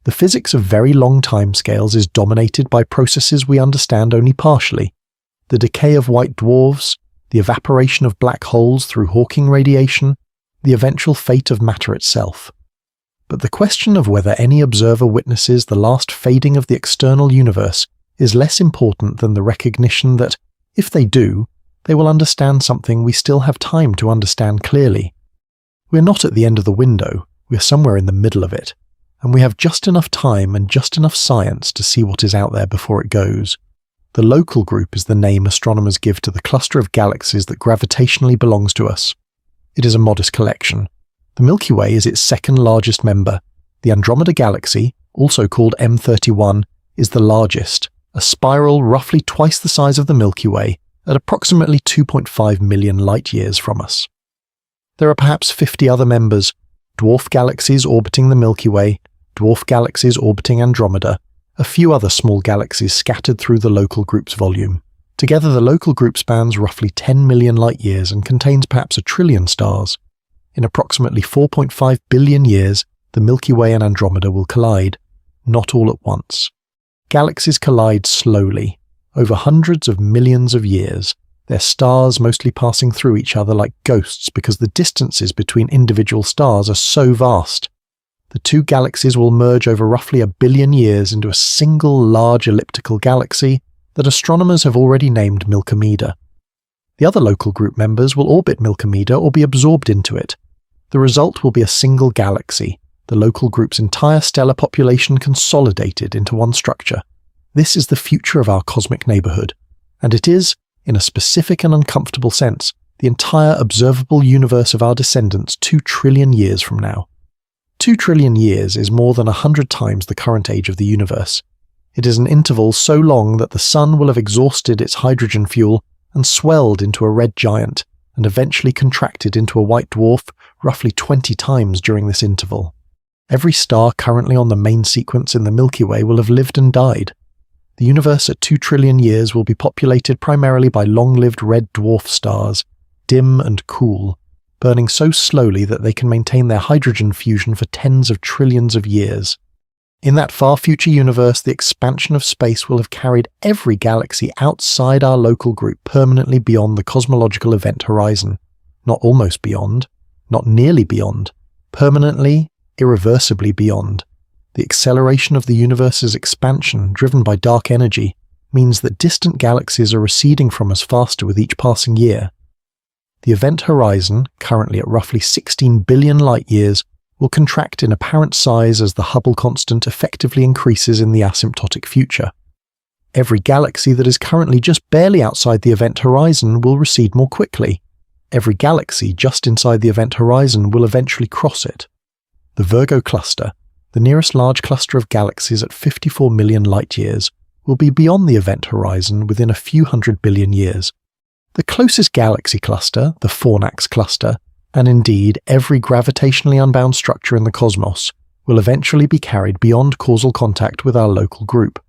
The physics of very long timescales is dominated by processes we understand only partially: the decay of white dwarfs, the evaporation of black holes through Hawking radiation, the eventual fate of matter itself. But the question of whether any observer witnesses the last fading of the external universe is less important than the recognition that, if they do, they will understand something we still have time to understand clearly. We're not at the end of the window, we're somewhere in the middle of it, and we have just enough time and just enough science to see what is out there before it goes. The local group is the name astronomers give to the cluster of galaxies that gravitationally belongs to us. It is a modest collection. The Milky Way is its second largest member. The Andromeda Galaxy, also called M31, is the largest, a spiral roughly twice the size of the Milky Way, at approximately 2.5 million light-years from us. There are perhaps 50 other members, dwarf galaxies orbiting the Milky Way, dwarf galaxies orbiting Andromeda, a few other small galaxies scattered through the local group's volume. Together, the local group spans roughly 10 million light-years and contains perhaps 1 trillion stars. In approximately 4.5 billion years, the Milky Way and Andromeda will collide, not all at once. Galaxies collide slowly, over hundreds of millions of years, their stars mostly passing through each other like ghosts because the distances between individual stars are so vast. The two galaxies will merge over roughly 1 billion years into a single large elliptical galaxy that astronomers have already named Milkomeda. The other local group members will orbit Milkomeda or be absorbed into it. The result will be a single galaxy, the local group's entire stellar population consolidated into one structure. This is the future of our cosmic neighborhood, and it is, in a specific and uncomfortable sense, the entire observable universe of our descendants 2 trillion years from now. 2 trillion years is more than 100 times the current age of the universe. It is an interval so long that the Sun will have exhausted its hydrogen fuel and swelled into a red giant, and eventually contracted into a white dwarf roughly 20 times during this interval. Every star currently on the main sequence in the Milky Way will have lived and died. The universe at 2 trillion years will be populated primarily by long-lived red dwarf stars, dim and cool, burning so slowly that they can maintain their hydrogen fusion for tens of trillions of years. In that far future universe, the expansion of space will have carried every galaxy outside our local group permanently beyond the cosmological event horizon. Not almost beyond, not nearly beyond, permanently, irreversibly beyond. The acceleration of the universe's expansion, driven by dark energy, means that distant galaxies are receding from us faster with each passing year. The event horizon, currently at roughly 16 billion light-years, will contract in apparent size as the Hubble constant effectively increases in the asymptotic future. Every galaxy that is currently just barely outside the event horizon will recede more quickly. Every galaxy just inside the event horizon will eventually cross it. The Virgo cluster, the nearest large cluster of galaxies at 54 million light-years, will be beyond the event horizon within a few 100 billion years. The closest galaxy cluster, the Fornax cluster, and indeed every gravitationally unbound structure in the cosmos, will eventually be carried beyond causal contact with our local group.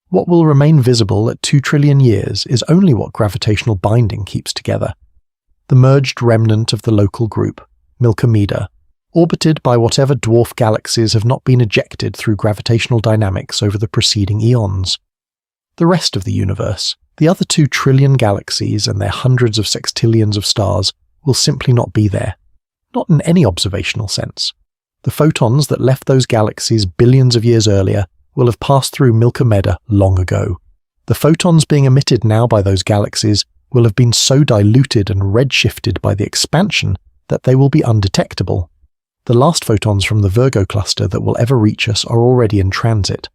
What will remain visible at 2 trillion years is only what gravitational binding keeps together. The merged remnant of the local group, Milkomeda, orbited by whatever dwarf galaxies have not been ejected through gravitational dynamics over the preceding eons. The rest of the universe, the other 2 trillion galaxies and their hundreds of sextillions of stars, will simply not be there. Not in any observational sense. The photons that left those galaxies billions of years earlier will have passed through Milkomeda long ago. The photons being emitted now by those galaxies will have been so diluted and redshifted by the expansion that they will be undetectable. The last photons from the Virgo cluster that will ever reach us are already in transit.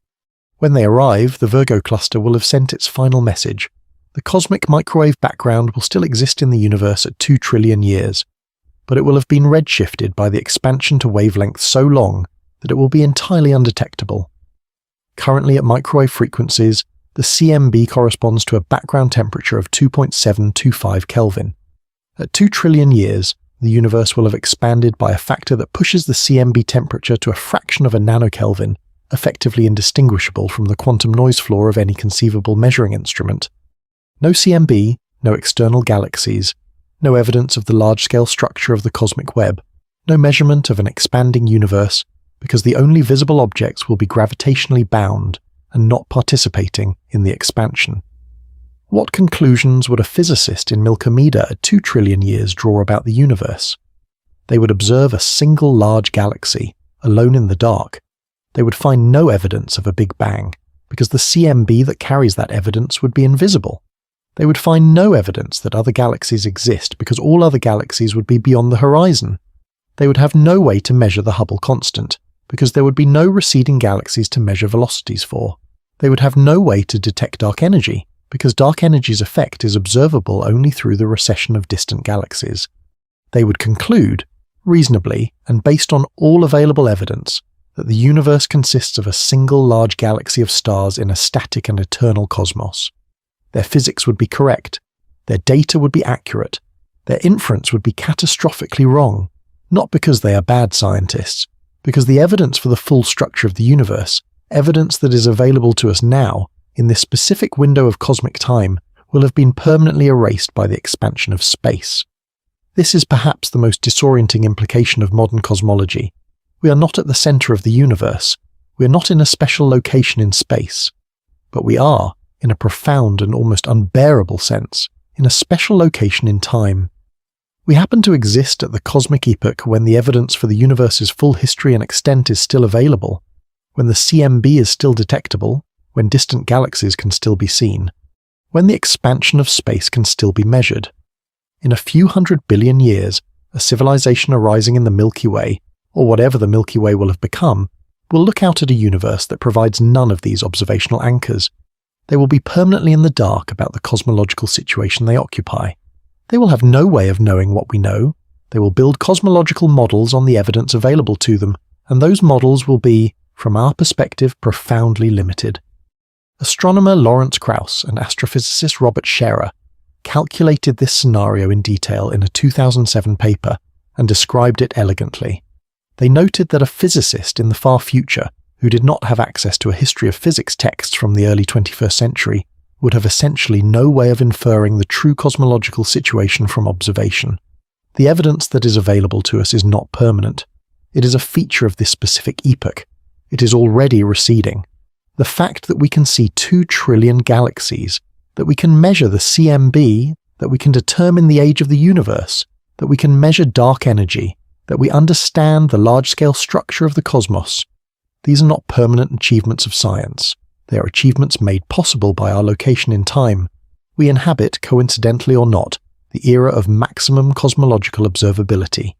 When they arrive, the Virgo cluster will have sent its final message. The cosmic microwave background will still exist in the universe at 2 trillion years, but it will have been redshifted by the expansion to wavelengths so long that it will be entirely undetectable. Currently at microwave frequencies, the CMB corresponds to a background temperature of 2.725 Kelvin. At 2 trillion years, the universe will have expanded by a factor that pushes the CMB temperature to a fraction of a nanokelvin, effectively indistinguishable from the quantum noise floor of any conceivable measuring instrument. No CMB, no external galaxies, no evidence of the large-scale structure of the cosmic web, no measurement of an expanding universe, because the only visible objects will be gravitationally bound and not participating in the expansion. What conclusions would a physicist in Milkomeda at 2 trillion years draw about the universe? They would observe a single large galaxy, alone in the dark. They would find no evidence of a Big Bang, because the CMB that carries that evidence would be invisible. They would find no evidence that other galaxies exist, because all other galaxies would be beyond the horizon. They would have no way to measure the Hubble constant, because there would be no receding galaxies to measure velocities for. They would have no way to detect dark energy, because dark energy's effect is observable only through the recession of distant galaxies. They would conclude, reasonably and based on all available evidence, that the universe consists of a single large galaxy of stars in a static and eternal cosmos. Their physics would be correct, their data would be accurate, their inference would be catastrophically wrong, not because they are bad scientists, because the evidence for the full structure of the universe, evidence that is available to us now, in this specific window of cosmic time, will have been permanently erased by the expansion of space. This is perhaps the most disorienting implication of modern cosmology. We are not at the center of the universe. We are not in a special location in space. But we are, in a profound and almost unbearable sense, in a special location in time. We happen to exist at the cosmic epoch when the evidence for the universe's full history and extent is still available, when the CMB is still detectable, when distant galaxies can still be seen, when the expansion of space can still be measured. In a few 100 billion years, a civilization arising in the Milky Way, or whatever the Milky Way will have become, will look out at a universe that provides none of these observational anchors. They will be permanently in the dark about the cosmological situation they occupy. They will have no way of knowing what we know. They will build cosmological models on the evidence available to them, and those models will be, from our perspective, profoundly limited. Astronomer Lawrence Krauss and astrophysicist Robert Scherer calculated this scenario in detail in a 2007 paper and described it elegantly. They noted that a physicist in the far future, who did not have access to a history of physics texts from the early 21st century, would have essentially no way of inferring the true cosmological situation from observation. The evidence that is available to us is not permanent. It is a feature of this specific epoch. It is already receding. The fact that we can see 2 trillion galaxies, that we can measure the CMB, that we can determine the age of the universe, that we can measure dark energy, that we understand the large-scale structure of the cosmos, these are not permanent achievements of science. They are achievements made possible by our location in time. We inhabit, coincidentally or not, the era of maximum cosmological observability.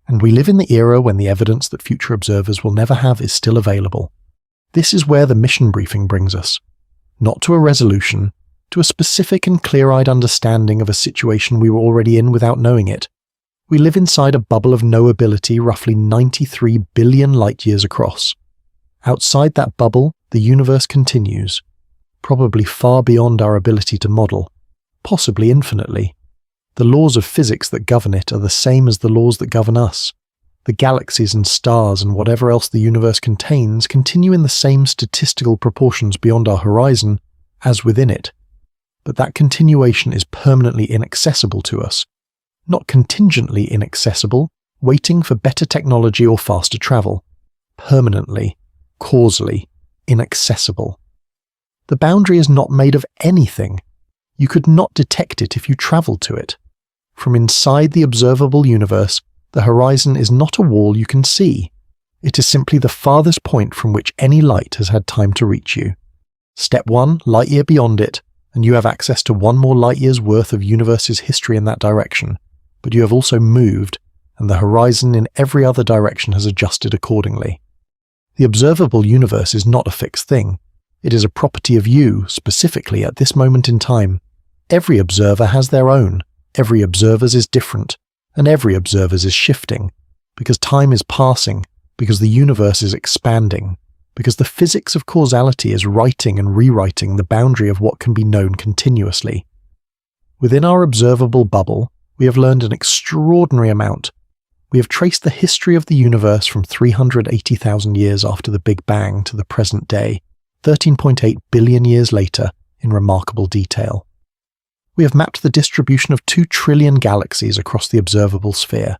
And we live in the era when the evidence that future observers will never have is still available. This is where the mission briefing brings us. Not to a resolution, to a specific and clear-eyed understanding of a situation we were already in without knowing it. We live inside a bubble of knowability roughly 93 billion light-years across. Outside that bubble, the universe continues, probably far beyond our ability to model, possibly infinitely. The laws of physics that govern it are the same as the laws that govern us. The galaxies and stars and whatever else the universe contains continue in the same statistical proportions beyond our horizon as within it. But that continuation is permanently inaccessible to us. Not contingently inaccessible, waiting for better technology or faster travel, permanently, causally, inaccessible. The boundary is not made of anything. You could not detect it if you travelled to it. From inside the observable universe, the horizon is not a wall you can see. It is simply the farthest point from which any light has had time to reach you. Step 1, light year beyond it, and you have access to one more light year's worth of universe's history in that direction, but you have also moved, and the horizon in every other direction has adjusted accordingly. The observable universe is not a fixed thing. It is a property of you, specifically at this moment in time. Every observer has their own, every observer's is different, and every observer's is shifting, because time is passing, because the universe is expanding, because the physics of causality is writing and rewriting the boundary of what can be known continuously. Within our observable bubble, we have learned an extraordinary amount. We have traced the history of the universe from 380,000 years after the Big Bang to the present day, 13.8 billion years later, in remarkable detail. We have mapped the distribution of 2 trillion galaxies across the observable sphere.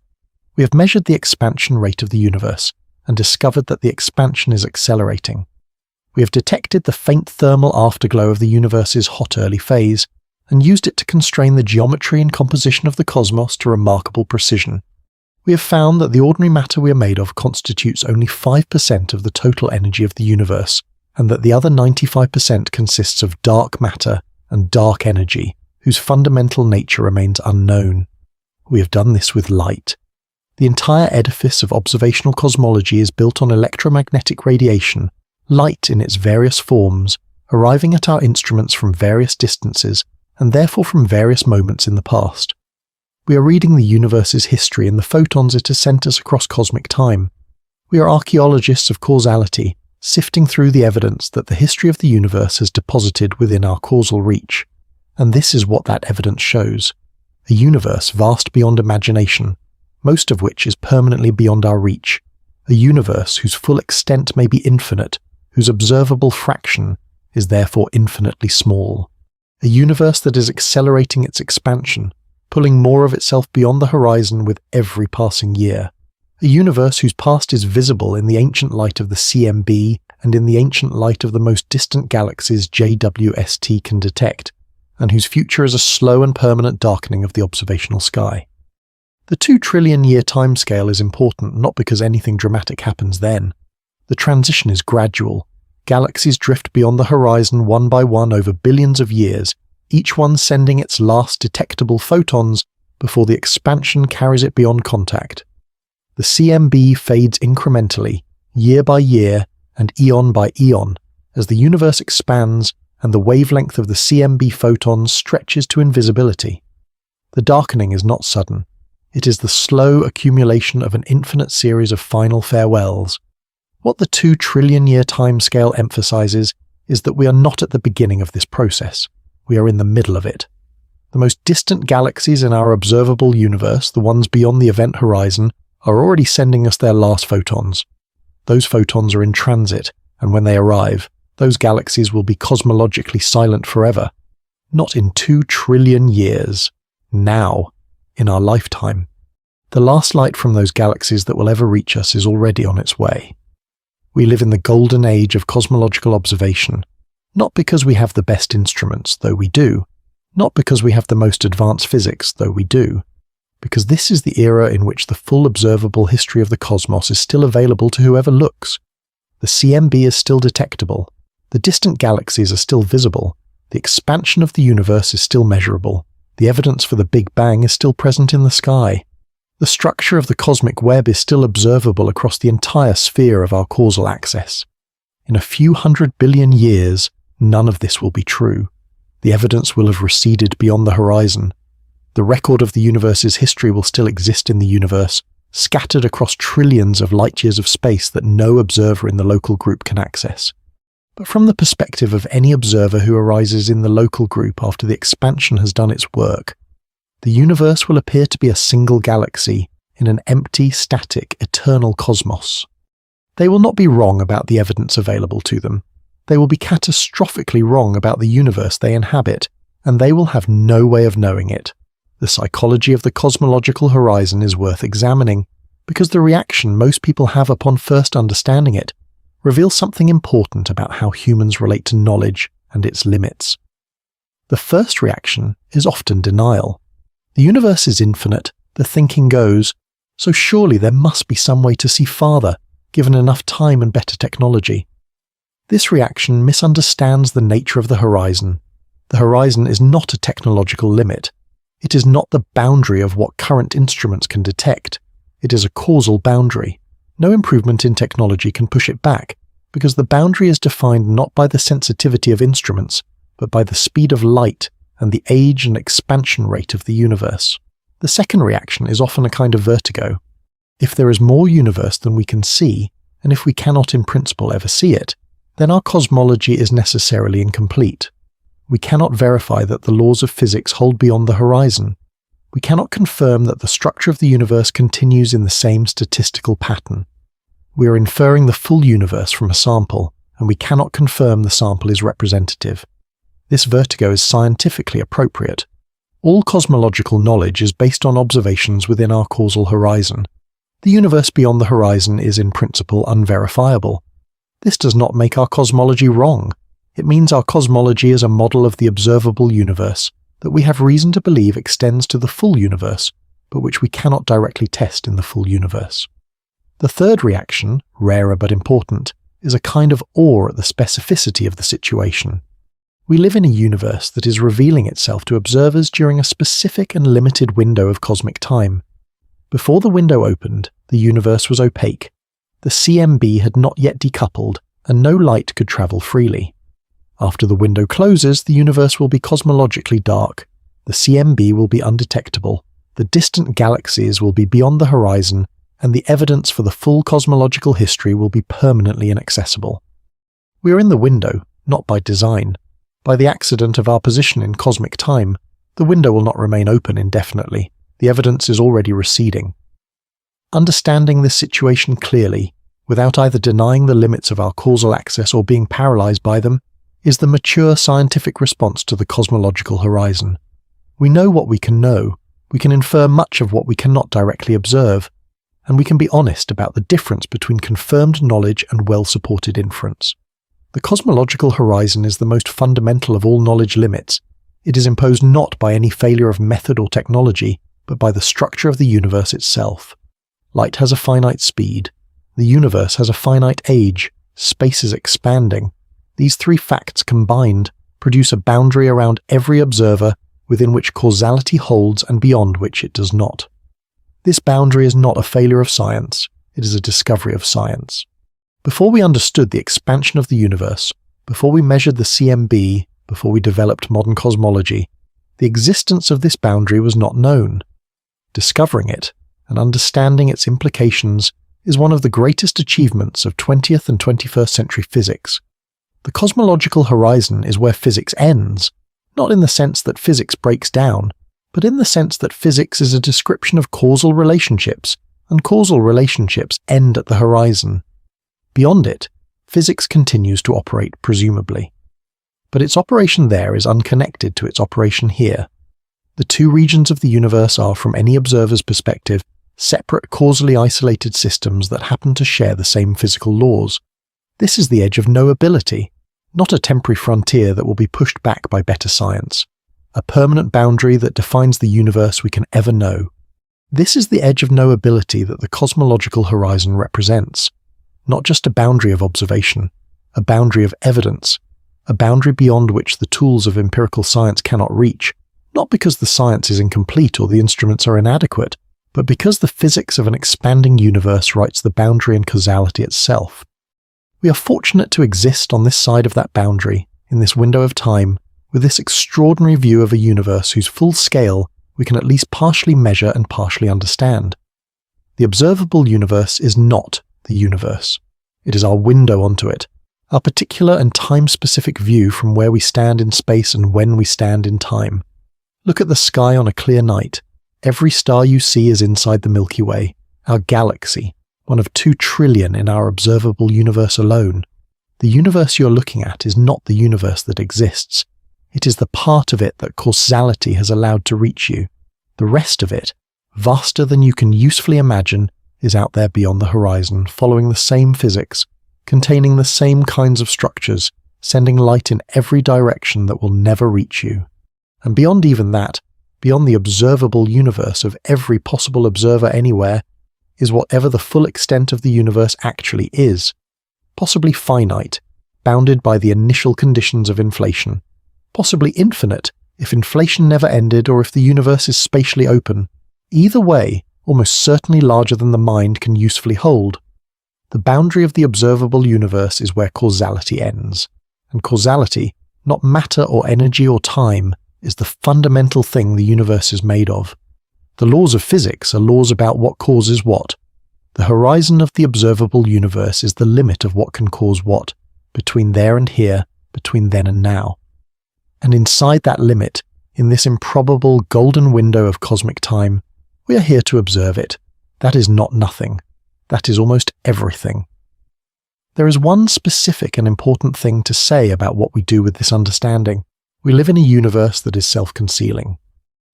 We have measured the expansion rate of the universe and discovered that the expansion is accelerating. We have detected the faint thermal afterglow of the universe's hot early phase and used it to constrain the geometry and composition of the cosmos to remarkable precision. We have found that the ordinary matter we are made of constitutes only 5% of the total energy of the universe, and that the other 95% consists of dark matter and dark energy, whose fundamental nature remains unknown. We have done this with light. The entire edifice of observational cosmology is built on electromagnetic radiation, light in its various forms, arriving at our instruments from various distances, and therefore from various moments in the past. We are reading the universe's history in the photons it has sent us across cosmic time. We are archaeologists of causality, sifting through the evidence that the history of the universe has deposited within our causal reach. And this is what that evidence shows. A universe vast beyond imagination, most of which is permanently beyond our reach. A universe whose full extent may be infinite, whose observable fraction is therefore infinitely small. A universe that is accelerating its expansion, pulling more of itself beyond the horizon with every passing year. A universe whose past is visible in the ancient light of the CMB and in the ancient light of the most distant galaxies JWST can detect, and whose future is a slow and permanent darkening of the observational sky. The 2 trillion year timescale is important not because anything dramatic happens then. The transition is gradual. Galaxies drift beyond the horizon one by one over billions of years, each one sending its last detectable photons before the expansion carries it beyond contact. The CMB fades incrementally, year by year and eon by eon, as the universe expands and the wavelength of the CMB photons stretches to invisibility. The darkening is not sudden. It is the slow accumulation of an infinite series of final farewells. What the 2 trillion year timescale emphasizes is that we are not at the beginning of this process. We are in the middle of it. The most distant galaxies in our observable universe, the ones beyond the event horizon, are already sending us their last photons. Those photons are in transit, and when they arrive, those galaxies will be cosmologically silent forever. Not in 2 trillion years. Now. In our lifetime. The last light from those galaxies that will ever reach us is already on its way. We live in the golden age of cosmological observation, not because we have the best instruments, though we do, not because we have the most advanced physics, though we do, because this is the era in which the full observable history of the cosmos is still available to whoever looks. The CMB is still detectable, the distant galaxies are still visible, the expansion of the universe is still measurable. The evidence for the Big Bang is still present in the sky. The structure of the cosmic web is still observable across the entire sphere of our causal axis. In a few 100 billion years, none of this will be true. The evidence will have receded beyond the horizon. The record of the universe's history will still exist in the universe, scattered across trillions of light-years of space that no observer in the local group can access. But from the perspective of any observer who arises in the local group after the expansion has done its work, the universe will appear to be a single galaxy in an empty, static, eternal cosmos. They will not be wrong about the evidence available to them. They will be catastrophically wrong about the universe they inhabit, and they will have no way of knowing it. The psychology of the cosmological horizon is worth examining, because the reaction most people have upon first understanding it reveals something important about how humans relate to knowledge and its limits. The first reaction is often denial. The universe is infinite, the thinking goes, so surely there must be some way to see farther, given enough time and better technology. This reaction misunderstands the nature of the horizon. The horizon is not a technological limit. It is not the boundary of what current instruments can detect. It is a causal boundary. No improvement in technology can push it back, because the boundary is defined not by the sensitivity of instruments, but by the speed of light and the age and expansion rate of the universe. The second reaction is often a kind of vertigo. If there is more universe than we can see, and if we cannot in principle ever see it, then our cosmology is necessarily incomplete. We cannot verify that the laws of physics hold beyond the horizon. We cannot confirm that the structure of the universe continues in the same statistical pattern. We are inferring the full universe from a sample, and we cannot confirm the sample is representative. This vertigo is scientifically appropriate. All cosmological knowledge is based on observations within our causal horizon. The universe beyond the horizon is in principle unverifiable. This does not make our cosmology wrong. It means our cosmology is a model of the observable universe that we have reason to believe extends to the full universe, but which we cannot directly test in the full universe. The third reaction, rarer but important, is a kind of awe at the specificity of the situation. We live in a universe that is revealing itself to observers during a specific and limited window of cosmic time. Before the window opened, the universe was opaque. The CMB had not yet decoupled, and no light could travel freely. After the window closes, the universe will be cosmologically dark. The CMB will be undetectable. The distant galaxies will be beyond the horizon, and the evidence for the full cosmological history will be permanently inaccessible. We are in the window, not by design. By the accident of our position in cosmic time, the window will not remain open indefinitely. The evidence is already receding. Understanding this situation clearly, without either denying the limits of our causal access or being paralyzed by them, is the mature scientific response to the cosmological horizon. We know what we can know, we can infer much of what we cannot directly observe, and we can be honest about the difference between confirmed knowledge and well-supported inference. The cosmological horizon is the most fundamental of all knowledge limits. It is imposed not by any failure of method or technology, but by the structure of the universe itself. Light has a finite speed. The universe has a finite age. Space is expanding. These three facts combined produce a boundary around every observer within which causality holds and beyond which it does not. This boundary is not a failure of science. It is a discovery of science. Before we understood the expansion of the universe, before we measured the CMB, before we developed modern cosmology, the existence of this boundary was not known. Discovering it and understanding its implications is one of the greatest achievements of 20th and 21st century physics. The cosmological horizon is where physics ends, not in the sense that physics breaks down, but in the sense that physics is a description of causal relationships, and causal relationships end at the horizon. Beyond it, physics continues to operate presumably. But its operation there is unconnected to its operation here. The two regions of the universe are, from any observer's perspective, separate causally isolated systems that happen to share the same physical laws. This is the edge of knowability, not a temporary frontier that will be pushed back by better science, a permanent boundary that defines the universe we can ever know. This is the edge of knowability that the cosmological horizon represents. Not just a boundary of observation, a boundary of evidence, a boundary beyond which the tools of empirical science cannot reach, not because the science is incomplete or the instruments are inadequate, but because the physics of an expanding universe writes the boundary and causality itself. We are fortunate to exist on this side of that boundary, in this window of time, with this extraordinary view of a universe whose full scale we can at least partially measure and partially understand. The observable universe is not the universe. It is our window onto it, our particular and time-specific view from where we stand in space and when we stand in time. Look at the sky on a clear night. Every star you see is inside the Milky Way, our galaxy, one of 2 trillion in our observable universe alone. The universe you're looking at is not the universe that exists. It is the part of it that causality has allowed to reach you. The rest of it, vaster than you can usefully imagine, is out there beyond the horizon, following the same physics, containing the same kinds of structures, sending light in every direction that will never reach you. And beyond even that, beyond the observable universe of every possible observer anywhere, is whatever the full extent of the universe actually is, possibly finite, bounded by the initial conditions of inflation, possibly infinite if inflation never ended or if the universe is spatially open. Either way, almost certainly larger than the mind can usefully hold. The boundary of the observable universe is where causality ends, and causality, not matter or energy or time, is the fundamental thing the universe is made of. The laws of physics are laws about what causes what. The horizon of the observable universe is the limit of what can cause what, between there and here, between then and now. And inside that limit, in this improbable golden window of cosmic time, we are here to observe it. That is not nothing. That is almost everything. There is one specific and important thing to say about what we do with this understanding. We live in a universe that is self-concealing.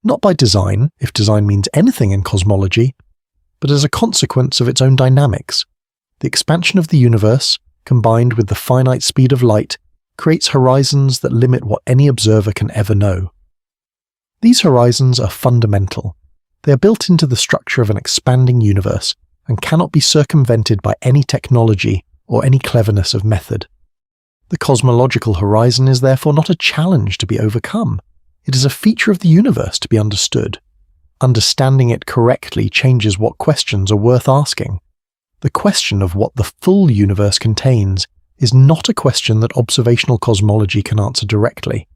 Not by design, if design means anything in cosmology, but as a consequence of its own dynamics. The expansion of the universe, combined with the finite speed of light, creates horizons that limit what any observer can ever know. These horizons are fundamental. They are built into the structure of an expanding universe and cannot be circumvented by any technology or any cleverness of method. The cosmological horizon is therefore not a challenge to be overcome. It is a feature of the universe to be understood. Understanding it correctly changes what questions are worth asking. The question of what the full universe contains is not a question that observational cosmology can answer directly,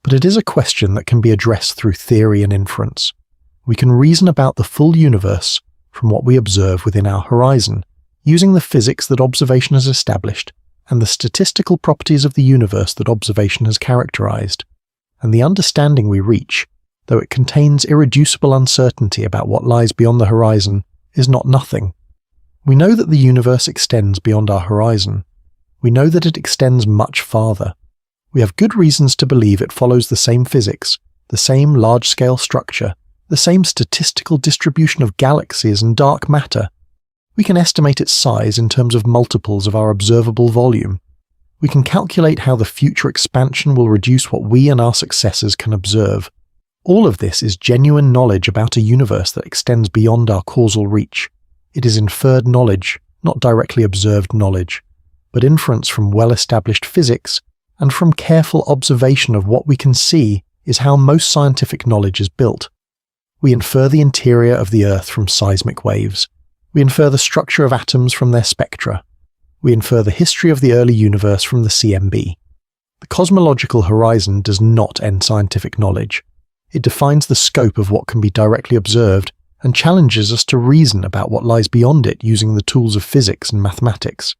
but it is a question that can be addressed through theory and inference. We can reason about the full universe from what we observe within our horizon, using the physics that observation has established and the statistical properties of the universe that observation has characterized. And the understanding we reach, though it contains irreducible uncertainty about what lies beyond the horizon, is not nothing. We know that the universe extends beyond our horizon. We know that it extends much farther. We have good reasons to believe it follows the same physics, the same large-scale structure, the same statistical distribution of galaxies and dark matter. We can estimate its size in terms of multiples of our observable volume. We can calculate how the future expansion will reduce what we and our successors can observe. All of this is genuine knowledge about a universe that extends beyond our causal reach. It is inferred knowledge, not directly observed knowledge, but inference from well-established physics and from careful observation of what we can see is how most scientific knowledge is built. We infer the interior of the Earth from seismic waves. We infer the structure of atoms from their spectra. We infer the history of the early universe from the CMB. The cosmological horizon does not end scientific knowledge. It defines the scope of what can be directly observed and challenges us to reason about what lies beyond it using the tools of physics and mathematics.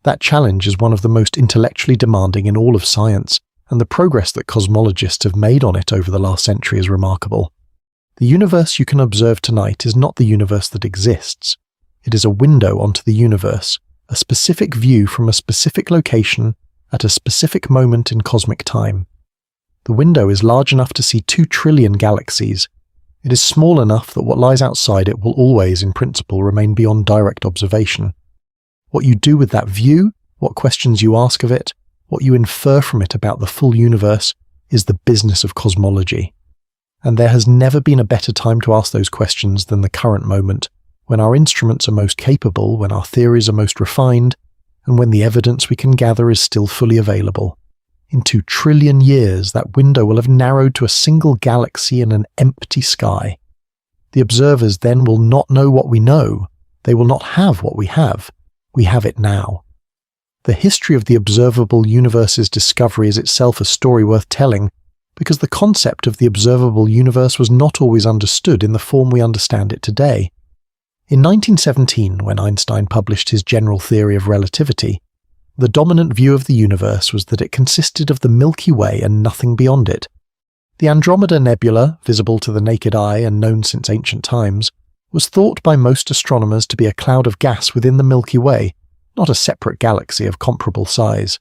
That challenge is one of the most intellectually demanding in all of science, and the progress that cosmologists have made on it over the last century is remarkable. The universe you can observe tonight is not the universe that exists. It is a window onto the universe, a specific view from a specific location at a specific moment in cosmic time. The window is large enough to see 2 trillion galaxies. It is small enough that what lies outside it will always, in principle, remain beyond direct observation. What you do with that view, what questions you ask of it, what you infer from it about the full universe, is the business of cosmology. And there has never been a better time to ask those questions than the current moment, when our instruments are most capable, when our theories are most refined, and when the evidence we can gather is still fully available. In 2 trillion years, that window will have narrowed to a single galaxy in an empty sky. The observers then will not know what we know. They will not have what we have. We have it now. The history of the observable universe's discovery is itself a story worth telling, because the concept of the observable universe was not always understood in the form we understand it today. In 1917, when Einstein published his general theory of relativity, the dominant view of the universe was that it consisted of the Milky Way and nothing beyond it. The Andromeda Nebula, visible to the naked eye and known since ancient times, was thought by most astronomers to be a cloud of gas within the Milky Way, not a separate galaxy of comparable size.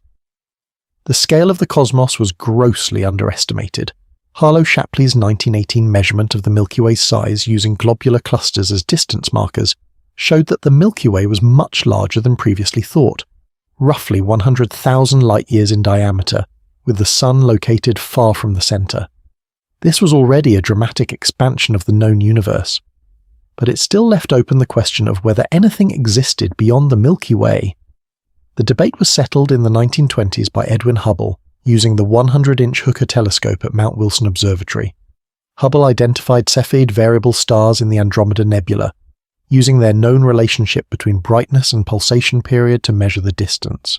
The scale of the cosmos was grossly underestimated. Harlow Shapley's 1918 measurement of the Milky Way's size using globular clusters as distance markers showed that the Milky Way was much larger than previously thought, roughly 100,000 light-years in diameter, with the Sun located far from the centre. This was already a dramatic expansion of the known universe, but it still left open the question of whether anything existed beyond the Milky Way. The debate was settled in the 1920s by Edwin Hubble, using the 100-inch Hooker telescope at Mount Wilson Observatory. Hubble identified Cepheid variable stars in the Andromeda Nebula, using their known relationship between brightness and pulsation period to measure the distance.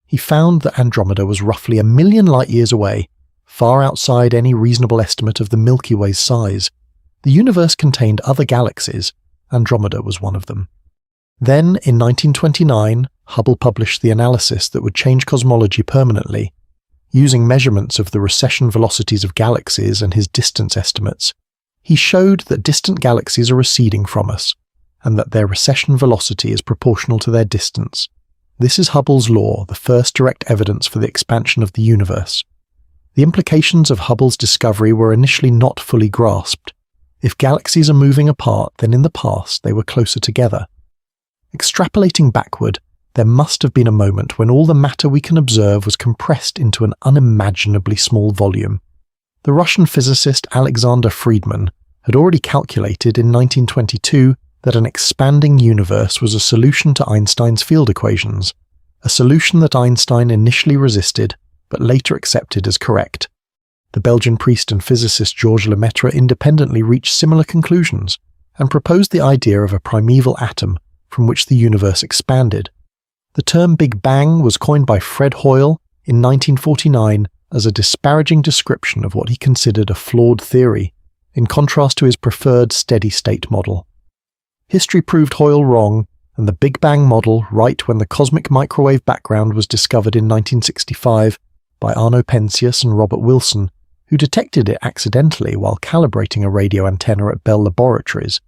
He found that Andromeda was roughly 1 million light-years away, far outside any reasonable estimate of the Milky Way's size. The universe contained other galaxies. Andromeda was one of them. Then, in 1929, Hubble published the analysis that would change cosmology permanently. Using measurements of the recession velocities of galaxies and his distance estimates, he showed that distant galaxies are receding from us, and that their recession velocity is proportional to their distance. This is Hubble's law, the first direct evidence for the expansion of the universe. The implications of Hubble's discovery were initially not fully grasped. If galaxies are moving apart, then in the past they were closer together. Extrapolating backward, there must have been a moment when all the matter we can observe was compressed into an unimaginably small volume. The Russian physicist Alexander Friedmann had already calculated in 1922 that an expanding universe was a solution to Einstein's field equations, a solution that Einstein initially resisted but later accepted as correct. The Belgian priest and physicist Georges Lemaitre independently reached similar conclusions and proposed the idea of a primeval atom from which the universe expanded. The term Big Bang was coined by Fred Hoyle in 1949 as a disparaging description of what he considered a flawed theory, in contrast to his preferred steady-state model. History proved Hoyle wrong, and the Big Bang model right when the cosmic microwave background was discovered in 1965 by Arno Penzias and Robert Wilson, who detected it accidentally while calibrating a radio antenna at Bell Laboratories.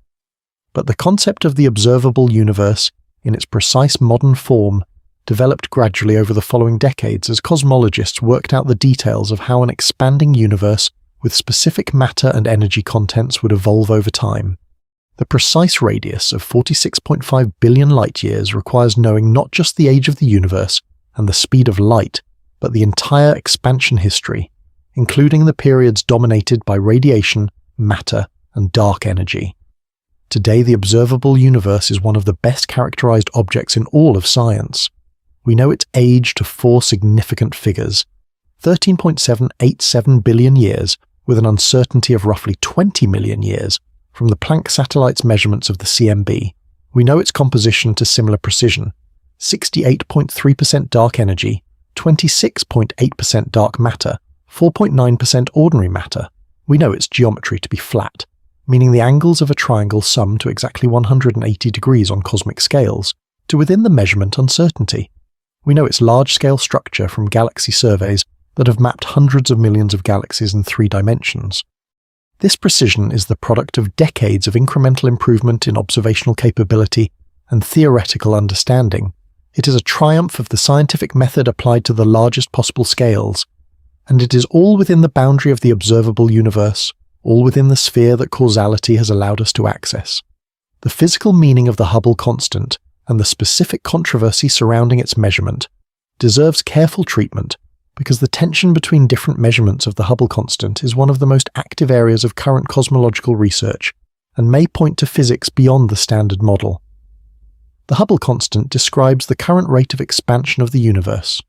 But the concept of the observable universe, in its precise modern form, developed gradually over the following decades as cosmologists worked out the details of how an expanding universe with specific matter and energy contents would evolve over time. The precise radius of 46.5 billion light-years requires knowing not just the age of the universe and the speed of light, but the entire expansion history, including the periods dominated by radiation, matter, and dark energy. Today, the observable universe is one of the best characterized objects in all of science. We know its age to 4 significant figures: 13.787 billion years, with an uncertainty of roughly 20 million years, from the Planck satellite's measurements of the CMB. We know its composition to similar precision: 68.3% dark energy, 26.8% dark matter, 4.9% ordinary matter. We know its geometry to be flat, meaning the angles of a triangle sum to exactly 180 degrees on cosmic scales, to within the measurement uncertainty. We know its large-scale structure from galaxy surveys that have mapped hundreds of millions of galaxies in 3 dimensions. This precision is the product of decades of incremental improvement in observational capability and theoretical understanding. It is a triumph of the scientific method applied to the largest possible scales, and it is all within the boundary of the observable universe, all within the sphere that causality has allowed us to access. The physical meaning of the Hubble constant and the specific controversy surrounding its measurement deserves careful treatment, because the tension between different measurements of the Hubble constant is one of the most active areas of current cosmological research and may point to physics beyond the standard model. The Hubble constant describes the current rate of expansion of the universe.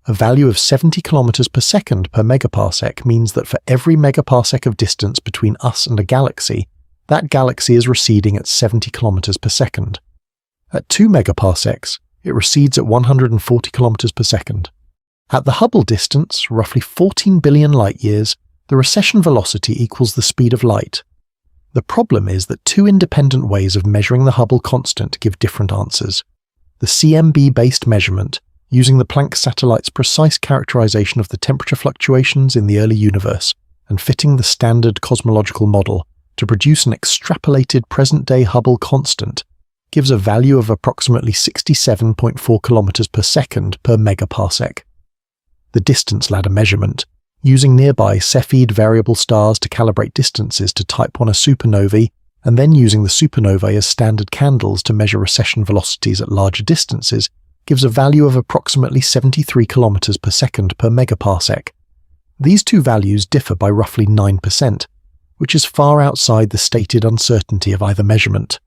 A value of 70 kilometers per second per megaparsec means that for every megaparsec of distance between us and a galaxy, that galaxy is receding at 70 kilometers per second. At 2 megaparsecs, it recedes at 140 kilometers per second. At the Hubble distance, roughly 14 billion light-years, the recession velocity equals the speed of light. The problem is that 2 independent ways of measuring the Hubble constant give different answers. The CMB-based measurement, using the Planck satellite's precise characterization of the temperature fluctuations in the early universe and fitting the standard cosmological model to produce an extrapolated present-day Hubble constant, gives a value of approximately 67.4 kilometers per second per megaparsec. The distance ladder measurement, using nearby Cepheid variable stars to calibrate distances to Type 1a supernovae and then using the supernovae as standard candles to measure recession velocities at larger distances gives a value of approximately 73 km per second per megaparsec. These two values differ by roughly 9%, which is far outside the stated uncertainty of either measurement.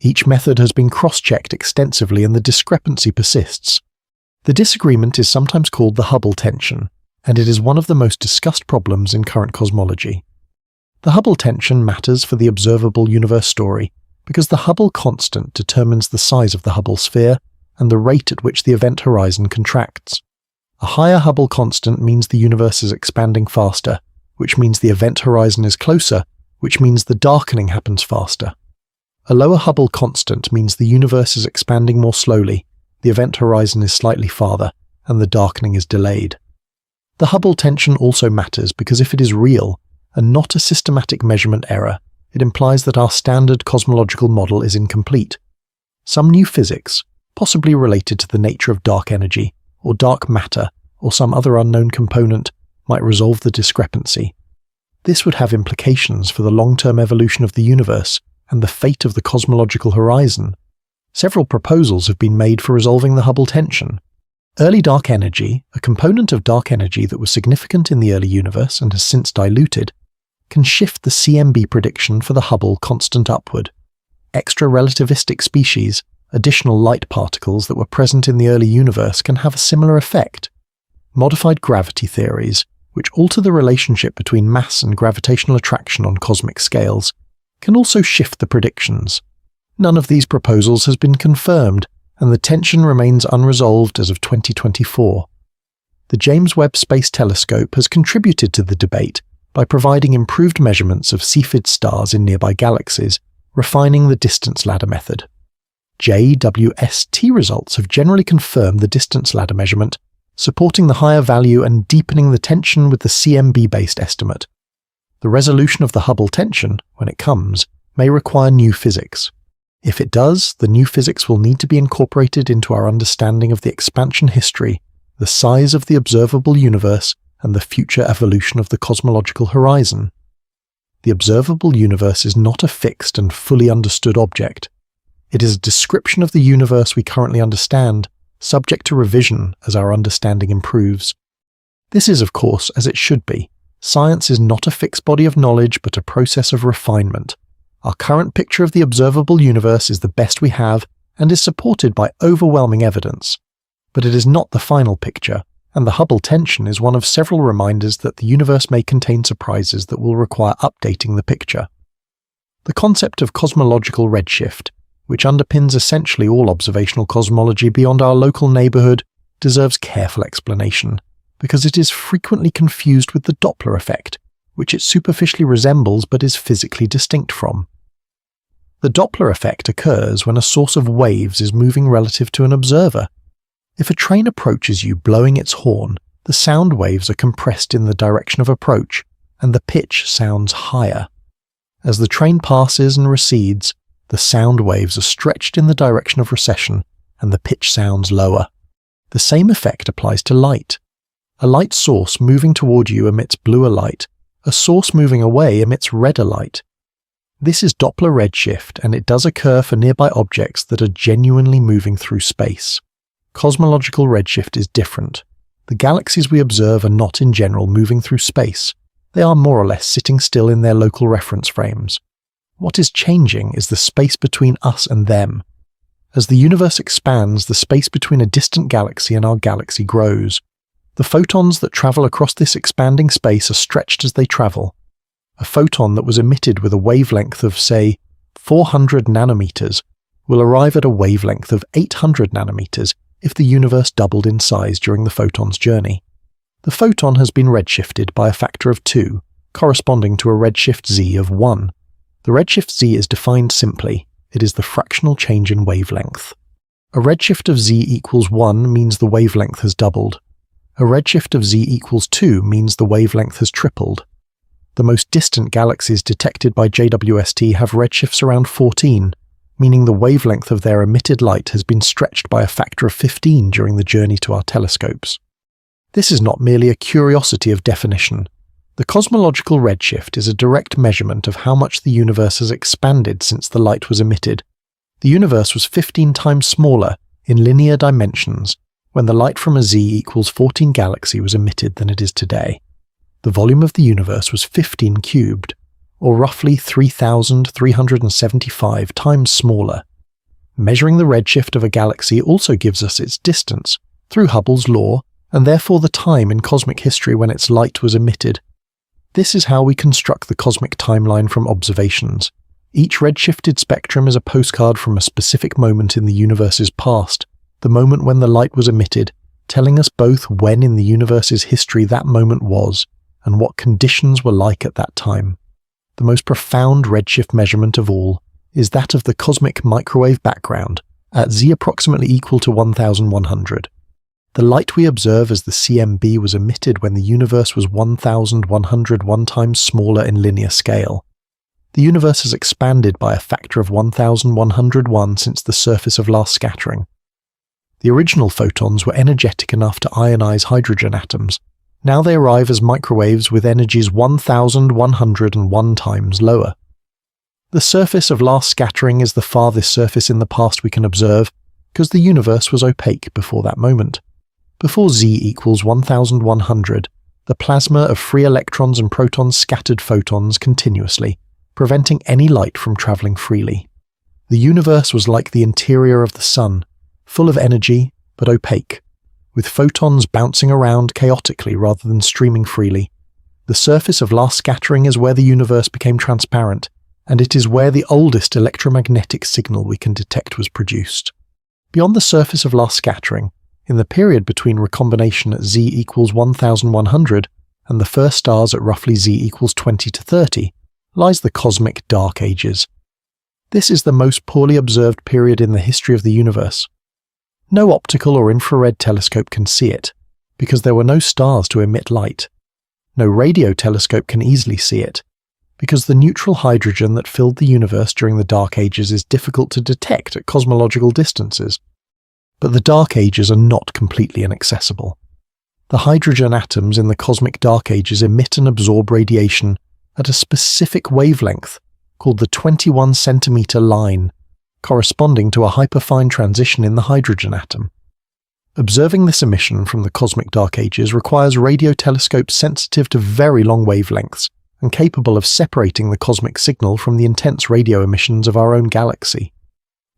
Each method has been cross-checked extensively and the discrepancy persists. The disagreement is sometimes called the Hubble tension, and it is one of the most discussed problems in current cosmology. The Hubble tension matters for the observable universe story because the Hubble constant determines the size of the Hubble sphere and the rate at which the event horizon contracts. A higher Hubble constant means the universe is expanding faster, which means the event horizon is closer, which means the darkening happens faster. A lower Hubble constant means the universe is expanding more slowly, the event horizon is slightly farther, and the darkening is delayed. The Hubble tension also matters because if it is real, and not a systematic measurement error, it implies that our standard cosmological model is incomplete. Some new physics, possibly related to the nature of dark energy, or dark matter, or some other unknown component, might resolve the discrepancy. This would have implications for the long-term evolution of the universe and the fate of the cosmological horizon. Several proposals have been made for resolving the Hubble tension. Early dark energy, a component of dark energy that was significant in the early universe and has since diluted, can shift the CMB prediction for the Hubble constant upward. Extra-relativistic species, additional light particles that were present in the early universe, can have a similar effect. Modified gravity theories, which alter the relationship between mass and gravitational attraction on cosmic scales, can also shift the predictions. None of these proposals has been confirmed, and the tension remains unresolved as of 2024. The James Webb Space Telescope has contributed to the debate by providing improved measurements of Cepheid stars in nearby galaxies, refining the distance ladder method. JWST results have generally confirmed the distance ladder measurement, supporting the higher value and deepening the tension with the CMB-based estimate. The resolution of the Hubble tension, when it comes, may require new physics. If it does, the new physics will need to be incorporated into our understanding of the expansion history, the size of the observable universe, and the future evolution of the cosmological horizon. The observable universe is not a fixed and fully understood object. It is a description of the universe we currently understand, subject to revision as our understanding improves. This is, of course, as it should be. Science is not a fixed body of knowledge but a process of refinement. Our current picture of the observable universe is the best we have and is supported by overwhelming evidence. But it is not the final picture, and the Hubble tension is one of several reminders that the universe may contain surprises that will require updating the picture. The concept of cosmological redshift, which underpins essentially all observational cosmology beyond our local neighborhood, deserves careful explanation, because it is frequently confused with the Doppler effect, which it superficially resembles but is physically distinct from. The Doppler effect occurs when a source of waves is moving relative to an observer. If a train approaches you blowing its horn, the sound waves are compressed in the direction of approach, and the pitch sounds higher. As the train passes and recedes, the sound waves are stretched in the direction of recession, and the pitch sounds lower. The same effect applies to light. A light source moving toward you emits bluer light. A source moving away emits redder light. This is Doppler redshift, and it does occur for nearby objects that are genuinely moving through space. Cosmological redshift is different. The galaxies we observe are not in general moving through space. They are more or less sitting still in their local reference frames. What is changing is the space between us and them. As the universe expands, the space between a distant galaxy and our galaxy grows. The photons that travel across this expanding space are stretched as they travel. A photon that was emitted with a wavelength of, say, 400 nanometers will arrive at a wavelength of 800 nanometers if the universe doubled in size during the photon's journey. The photon has been redshifted by a factor of 2, corresponding to a redshift z of 1. The redshift z is defined simply. It is the fractional change in wavelength. A redshift of z equals 1 means the wavelength has doubled. A redshift of z equals 2 means the wavelength has tripled. The most distant galaxies detected by JWST have redshifts around 14, meaning the wavelength of their emitted light has been stretched by a factor of 15 during the journey to our telescopes. This is not merely a curiosity of definition. The cosmological redshift is a direct measurement of how much the universe has expanded since the light was emitted. The universe was 15 times smaller in linear dimensions when the light from a Z equals 14 galaxy was emitted than it is today. The volume of the universe was 15 cubed, or roughly 3,375 times smaller. Measuring the redshift of a galaxy also gives us its distance, through Hubble's law, and therefore the time in cosmic history when its light was emitted. This is how we construct the cosmic timeline from observations. Each redshifted spectrum is a postcard from a specific moment in the universe's past, the moment when the light was emitted, telling us both when in the universe's history that moment was, and what conditions were like at that time. The most profound redshift measurement of all is that of the cosmic microwave background, at Z approximately equal to 1100. The light we observe as the CMB was emitted when the universe was 1101 times smaller in linear scale. The universe has expanded by a factor of 1101 since the surface of last scattering. The original photons were energetic enough to ionize hydrogen atoms. Now they arrive as microwaves with energies 1101 times lower. The surface of last scattering is the farthest surface in the past we can observe, because the universe was opaque before that moment. Before Z equals 1100, the plasma of free electrons and protons scattered photons continuously, preventing any light from traveling freely. The universe was like the interior of the sun, full of energy but opaque, with photons bouncing around chaotically rather than streaming freely. The surface of last scattering is where the universe became transparent, and it is where the oldest electromagnetic signal we can detect was produced. Beyond the surface of last scattering, in the period between recombination at Z equals 1100 and the first stars at roughly Z equals 20 to 30, lies the cosmic dark ages. This is the most poorly observed period in the history of the universe. No optical or infrared telescope can see it, because there were no stars to emit light. No radio telescope can easily see it, because the neutral hydrogen that filled the universe during the Dark Ages is difficult to detect at cosmological distances. But the Dark Ages are not completely inaccessible. The hydrogen atoms in the cosmic Dark Ages emit and absorb radiation at a specific wavelength called the 21 centimeter line, corresponding to a hyperfine transition in the hydrogen atom. Observing this emission from the cosmic Dark Ages requires radio telescopes sensitive to very long wavelengths and capable of separating the cosmic signal from the intense radio emissions of our own galaxy.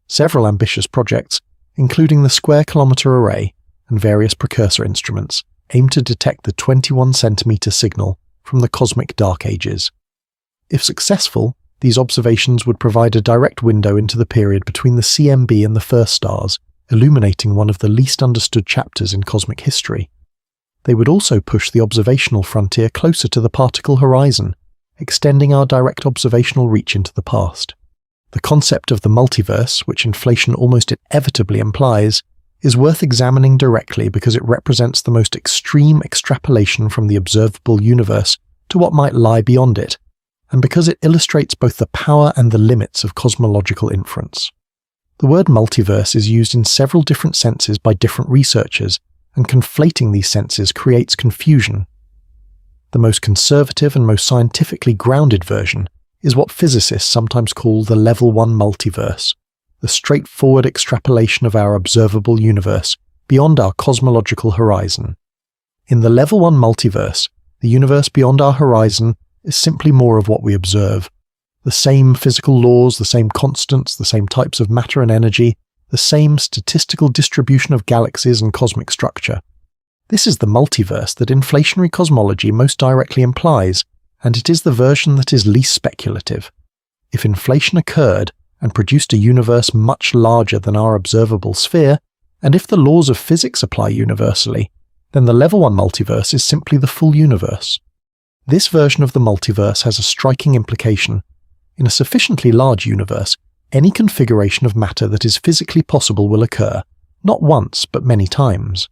Several ambitious projects, including the Square Kilometre Array and various precursor instruments, aim to detect the 21 centimeter signal from the cosmic Dark Ages. If successful, these observations would provide a direct window into the period between the CMB and the first stars, illuminating one of the least understood chapters in cosmic history. They would also push the observational frontier closer to the particle horizon, extending our direct observational reach into the past. The concept of the multiverse, which inflation almost inevitably implies, is worth examining directly because it represents the most extreme extrapolation from the observable universe to what might lie beyond it, and because it illustrates both the power and the limits of cosmological inference. The word multiverse is used in several different senses by different researchers, and conflating these senses creates confusion. The most conservative and most scientifically grounded version is what physicists sometimes call the level 1 multiverse, the straightforward extrapolation of our observable universe beyond our cosmological horizon. In the level 1 multiverse, the universe beyond our horizon is simply more of what we observe. The same physical laws, the same constants, the same types of matter and energy, the same statistical distribution of galaxies and cosmic structure. This is the multiverse that inflationary cosmology most directly implies, and it is the version that is least speculative. If inflation occurred and produced a universe much larger than our observable sphere, and if the laws of physics apply universally, then the level 1 multiverse is simply the full universe. This version of the multiverse has a striking implication. In a sufficiently large universe, any configuration of matter that is physically possible will occur, not once but many times.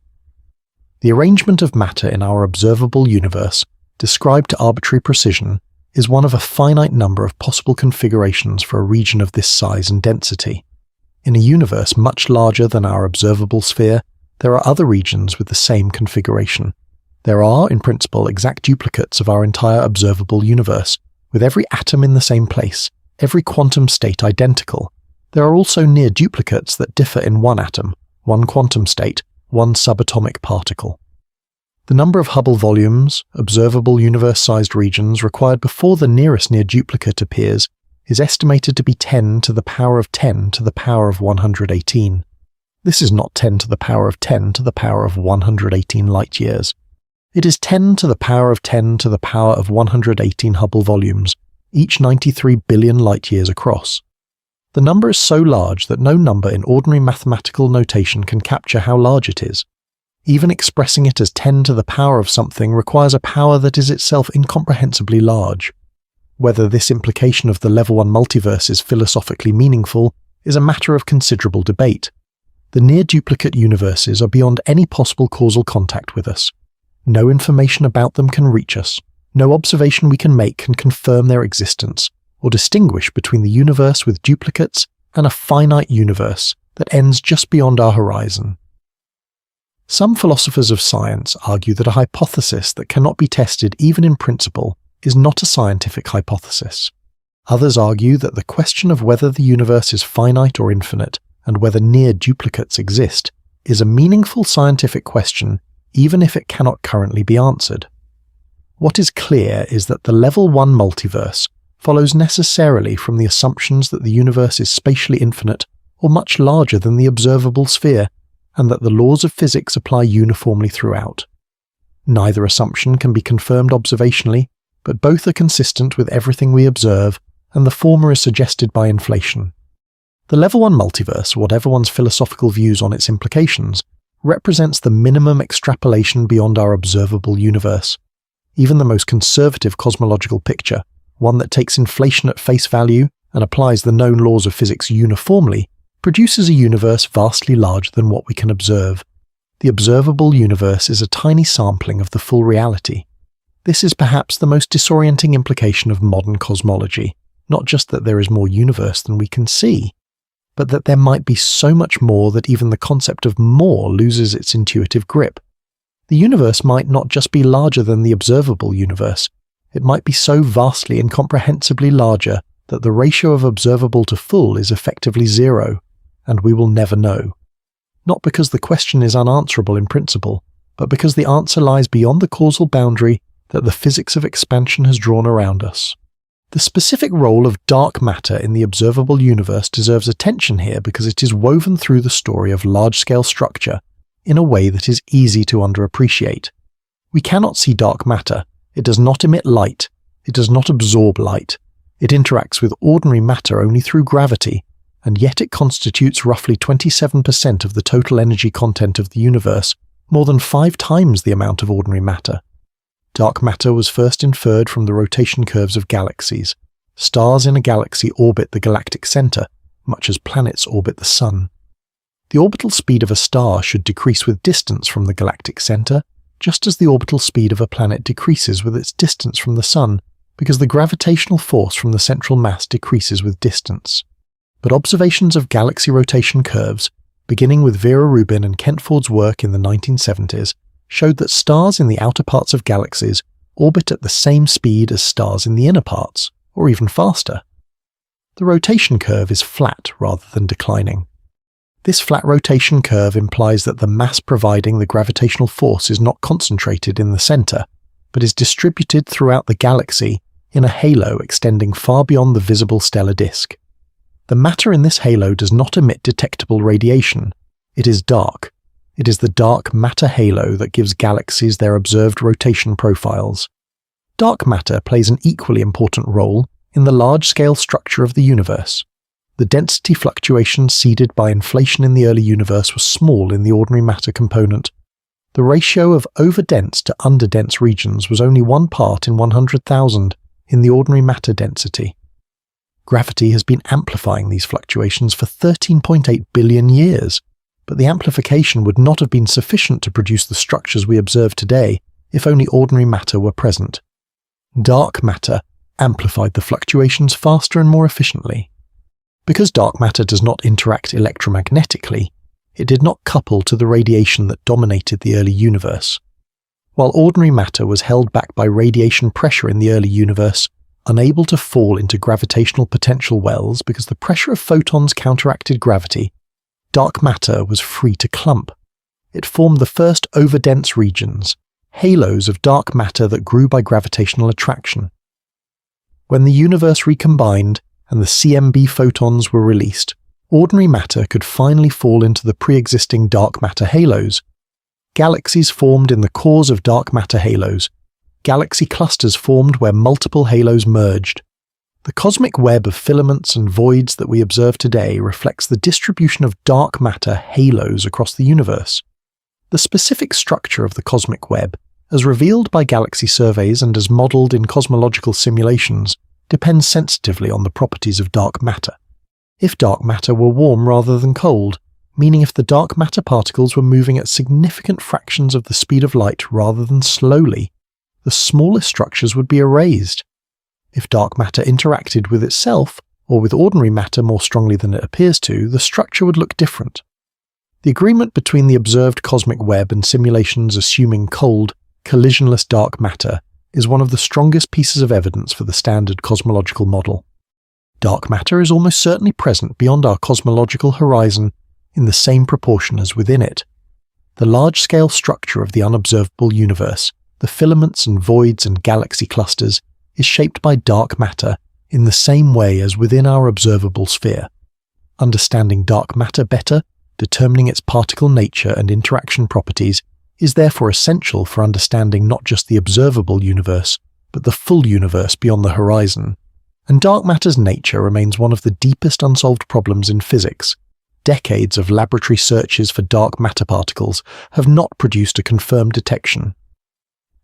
The arrangement of matter in our observable universe, described to arbitrary precision, is one of a finite number of possible configurations for a region of this size and density. In a universe much larger than our observable sphere, there are other regions with the same configuration. There are, in principle, exact duplicates of our entire observable universe, with every atom in the same place, every quantum state identical. There are also near duplicates that differ in one atom, one quantum state, one subatomic particle. The number of Hubble volumes, observable universe-sized regions, required before the nearest near duplicate appears is estimated to be 10 to the power of 10 to the power of 118. This is not 10 to the power of 10 to the power of 118 light-years. It is 10 to the power of 10 to the power of 118 Hubble volumes, each 93 billion light-years across. The number is so large that no number in ordinary mathematical notation can capture how large it is. Even expressing it as 10 to the power of something requires a power that is itself incomprehensibly large. Whether this implication of the Level 1 multiverse is philosophically meaningful is a matter of considerable debate. The near-duplicate universes are beyond any possible causal contact with us. No information about them can reach us. No observation we can make can confirm their existence, or distinguish between the universe with duplicates and a finite universe that ends just beyond our horizon. Some philosophers of science argue that a hypothesis that cannot be tested even in principle is not a scientific hypothesis. Others argue that the question of whether the universe is finite or infinite, and whether near duplicates exist, is a meaningful scientific question even if it cannot currently be answered. What is clear is that the Level 1 multiverse follows necessarily from the assumptions that the universe is spatially infinite or much larger than the observable sphere, and that the laws of physics apply uniformly throughout. Neither assumption can be confirmed observationally, but both are consistent with everything we observe, and the former is suggested by inflation. The Level 1 multiverse, whatever one's philosophical views on its implications, represents the minimum extrapolation beyond our observable universe. Even the most conservative cosmological picture, one that takes inflation at face value and applies the known laws of physics uniformly, produces a universe vastly larger than what we can observe. The observable universe is a tiny sampling of the full reality. This is perhaps the most disorienting implication of modern cosmology, not just that there is more universe than we can see, but that there might be so much more that even the concept of more loses its intuitive grip. The universe might not just be larger than the observable universe, it might be so vastly incomprehensibly larger that the ratio of observable to full is effectively zero, and we will never know. Not because the question is unanswerable in principle, but because the answer lies beyond the causal boundary that the physics of expansion has drawn around us. The specific role of dark matter in the observable universe deserves attention here because it is woven through the story of large-scale structure in a way that is easy to underappreciate. We cannot see dark matter. It does not emit light. It does not absorb light. It interacts with ordinary matter only through gravity, and yet it constitutes roughly 27% of the total energy content of the universe, more than 5 times the amount of ordinary matter. Dark matter was first inferred from the rotation curves of galaxies. Stars in a galaxy orbit the galactic center, much as planets orbit the Sun. The orbital speed of a star should decrease with distance from the galactic center, just as the orbital speed of a planet decreases with its distance from the Sun, because the gravitational force from the central mass decreases with distance. But observations of galaxy rotation curves, beginning with Vera Rubin and Kent Ford's work in the 1970s, showed that stars in the outer parts of galaxies orbit at the same speed as stars in the inner parts, or even faster. The rotation curve is flat rather than declining. This flat rotation curve implies that the mass providing the gravitational force is not concentrated in the center, but is distributed throughout the galaxy in a halo extending far beyond the visible stellar disk. The matter in this halo does not emit detectable radiation. It is dark. It is the dark matter halo that gives galaxies their observed rotation profiles. Dark matter plays an equally important role in the large-scale structure of the universe. The density fluctuations seeded by inflation in the early universe were small in the ordinary matter component. The ratio of overdense to underdense regions was only 1 part in 100,000 in the ordinary matter density. Gravity has been amplifying these fluctuations for 13.8 billion years, but the amplification would not have been sufficient to produce the structures we observe today if only ordinary matter were present. Dark matter amplified the fluctuations faster and more efficiently. Because dark matter does not interact electromagnetically, it did not couple to the radiation that dominated the early universe. while ordinary matter was held back by radiation pressure in the early universe, unable to fall into gravitational potential wells because the pressure of photons counteracted gravity, dark matter was free to clump. It formed the first overdense regions, halos of dark matter that grew by gravitational attraction. When the universe recombined and the CMB photons were released, ordinary matter could finally fall into the pre-existing dark matter halos. Galaxies formed in the cores of dark matter halos. Galaxy clusters formed where multiple halos merged. The cosmic web of filaments and voids that we observe today reflects the distribution of dark matter halos across the universe. The specific structure of the cosmic web, as revealed by galaxy surveys and as modelled in cosmological simulations, depends sensitively on the properties of dark matter. If dark matter were warm rather than cold, meaning if the dark matter particles were moving at significant fractions of the speed of light rather than slowly, the smallest structures would be erased. If dark matter interacted with itself, or with ordinary matter more strongly than it appears to, the structure would look different. The agreement between the observed cosmic web and simulations assuming cold, collisionless dark matter is one of the strongest pieces of evidence for the standard cosmological model. Dark matter is almost certainly present beyond our cosmological horizon in the same proportion as within it. The large-scale structure of the unobservable universe, the filaments and voids and galaxy clusters, is shaped by dark matter in the same way as within our observable sphere. Understanding dark matter better, determining its particle nature and interaction properties, is therefore essential for understanding not just the observable universe, but the full universe beyond the horizon. And dark matter's nature remains one of the deepest unsolved problems in physics. Decades of laboratory searches for dark matter particles have not produced a confirmed detection.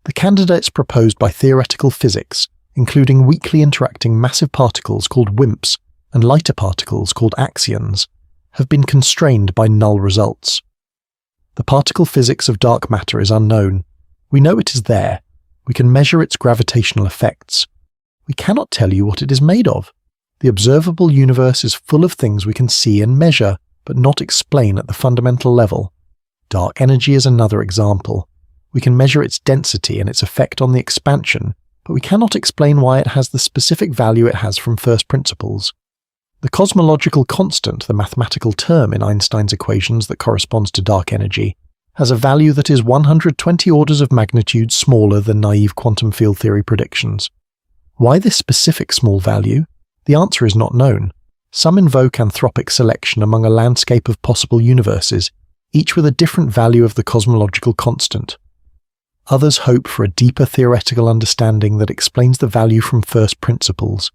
The candidates proposed by theoretical physics, including weakly interacting massive particles called WIMPs and lighter particles called axions, have been constrained by null results. The particle physics of dark matter is unknown. We know it is there. We can measure its gravitational effects. We cannot tell you what it is made of. The observable universe is full of things we can see and measure, but not explain at the fundamental level. Dark energy is another example. We can measure its density and its effect on the expansion, but we cannot explain why it has the specific value it has from first principles. The cosmological constant, the mathematical term in Einstein's equations that corresponds to dark energy, has a value that is 120 orders of magnitude smaller than naive quantum field theory predictions. Why this specific small value? The answer is not known. Some invoke anthropic selection among a landscape of possible universes, each with a different value of the cosmological constant. Others hope for a deeper theoretical understanding that explains the value from first principles.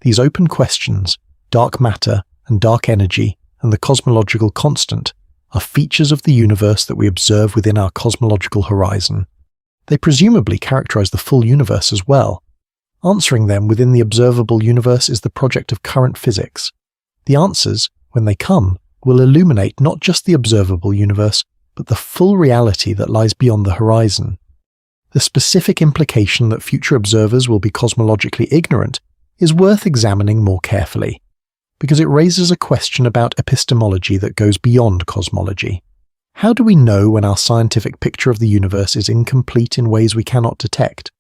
These open questions, dark matter and dark energy and the cosmological constant, are features of the universe that we observe within our cosmological horizon. They presumably characterize the full universe as well. Answering them within the observable universe is the project of current physics. The answers, when they come, will illuminate not just the observable universe, but the full reality that lies beyond the horizon. The specific implication that future observers will be cosmologically ignorant is worth examining more carefully, because it raises a question about epistemology that goes beyond cosmology. How do we know when our scientific picture of the universe is incomplete in ways we cannot detect?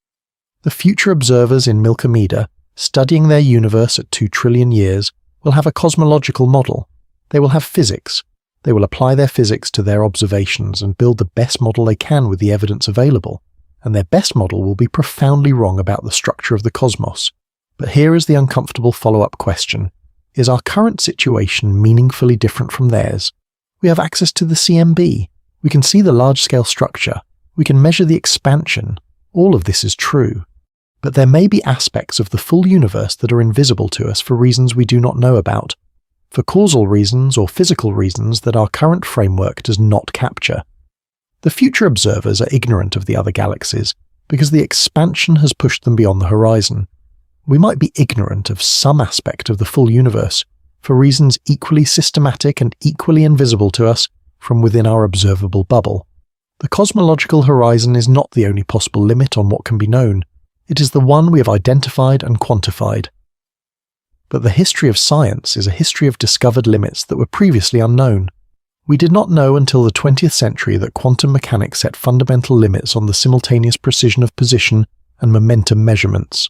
The future observers in Milkomeda, studying their universe at 2 trillion years, will have a cosmological model. They will have physics. They will apply their physics to their observations and build the best model they can with the evidence available. And their best model will be profoundly wrong about the structure of the cosmos. But here is the uncomfortable follow-up question. Is our current situation meaningfully different from theirs? We have access to the CMB. We can see the large-scale structure. We can measure the expansion. All of this is true. But there may be aspects of the full universe that are invisible to us for reasons we do not know about, for causal reasons or physical reasons that our current framework does not capture. The future observers are ignorant of the other galaxies because the expansion has pushed them beyond the horizon. We might be ignorant of some aspect of the full universe for reasons equally systematic and equally invisible to us from within our observable bubble. The cosmological horizon is not the only possible limit on what can be known. It is the one we have identified and quantified. But the history of science is a history of discovered limits that were previously unknown. We did not know until the 20th century that quantum mechanics set fundamental limits on the simultaneous precision of position and momentum measurements.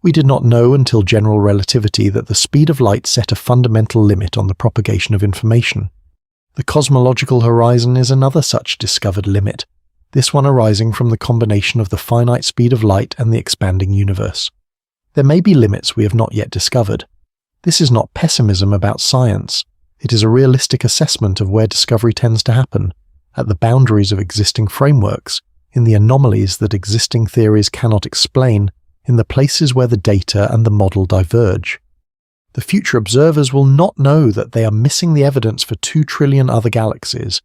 We did not know until general relativity that the speed of light set a fundamental limit on the propagation of information. The cosmological horizon is another such discovered limit, this one arising from the combination of the finite speed of light and the expanding universe. There may be limits we have not yet discovered. This is not pessimism about science. It is a realistic assessment of where discovery tends to happen, at the boundaries of existing frameworks, in the anomalies that existing theories cannot explain, in the places where the data and the model diverge. The future observers will not know that they are missing the evidence for 2 trillion other galaxies.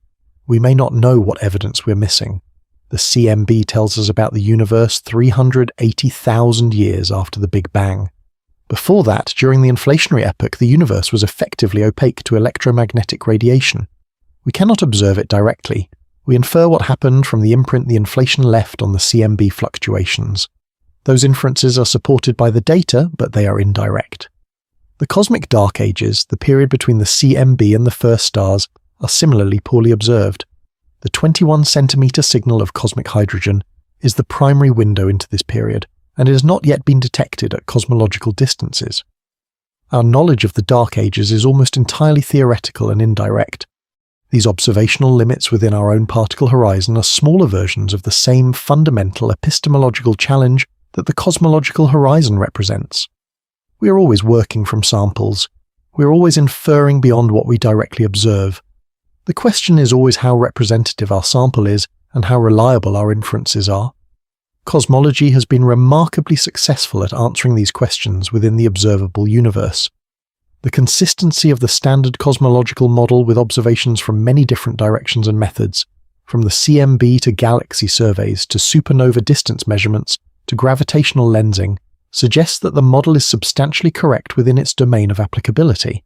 We may not know what evidence we're missing. The CMB tells us about the universe 380,000 years after the Big Bang. Before that, during the inflationary epoch, the universe was effectively opaque to electromagnetic radiation. We cannot observe it directly. We infer what happened from the imprint the inflation left on the CMB fluctuations. Those inferences are supported by the data, but they are indirect. The cosmic dark ages, the period between the CMB and the first stars, are similarly poorly observed. The 21 centimeter signal of cosmic hydrogen is the primary window into this period, and it has not yet been detected at cosmological distances. Our knowledge of the dark ages is almost entirely theoretical and indirect. These observational limits within our own particle horizon are smaller versions of the same fundamental epistemological challenge that the cosmological horizon represents. We are always working from samples. We are always inferring beyond what we directly observe. The question is always how representative our sample is and how reliable our inferences are. Cosmology has been remarkably successful at answering these questions within the observable universe. The consistency of the standard cosmological model with observations from many different directions and methods, from the CMB to galaxy surveys to supernova distance measurements to gravitational lensing, suggests that the model is substantially correct within its domain of applicability.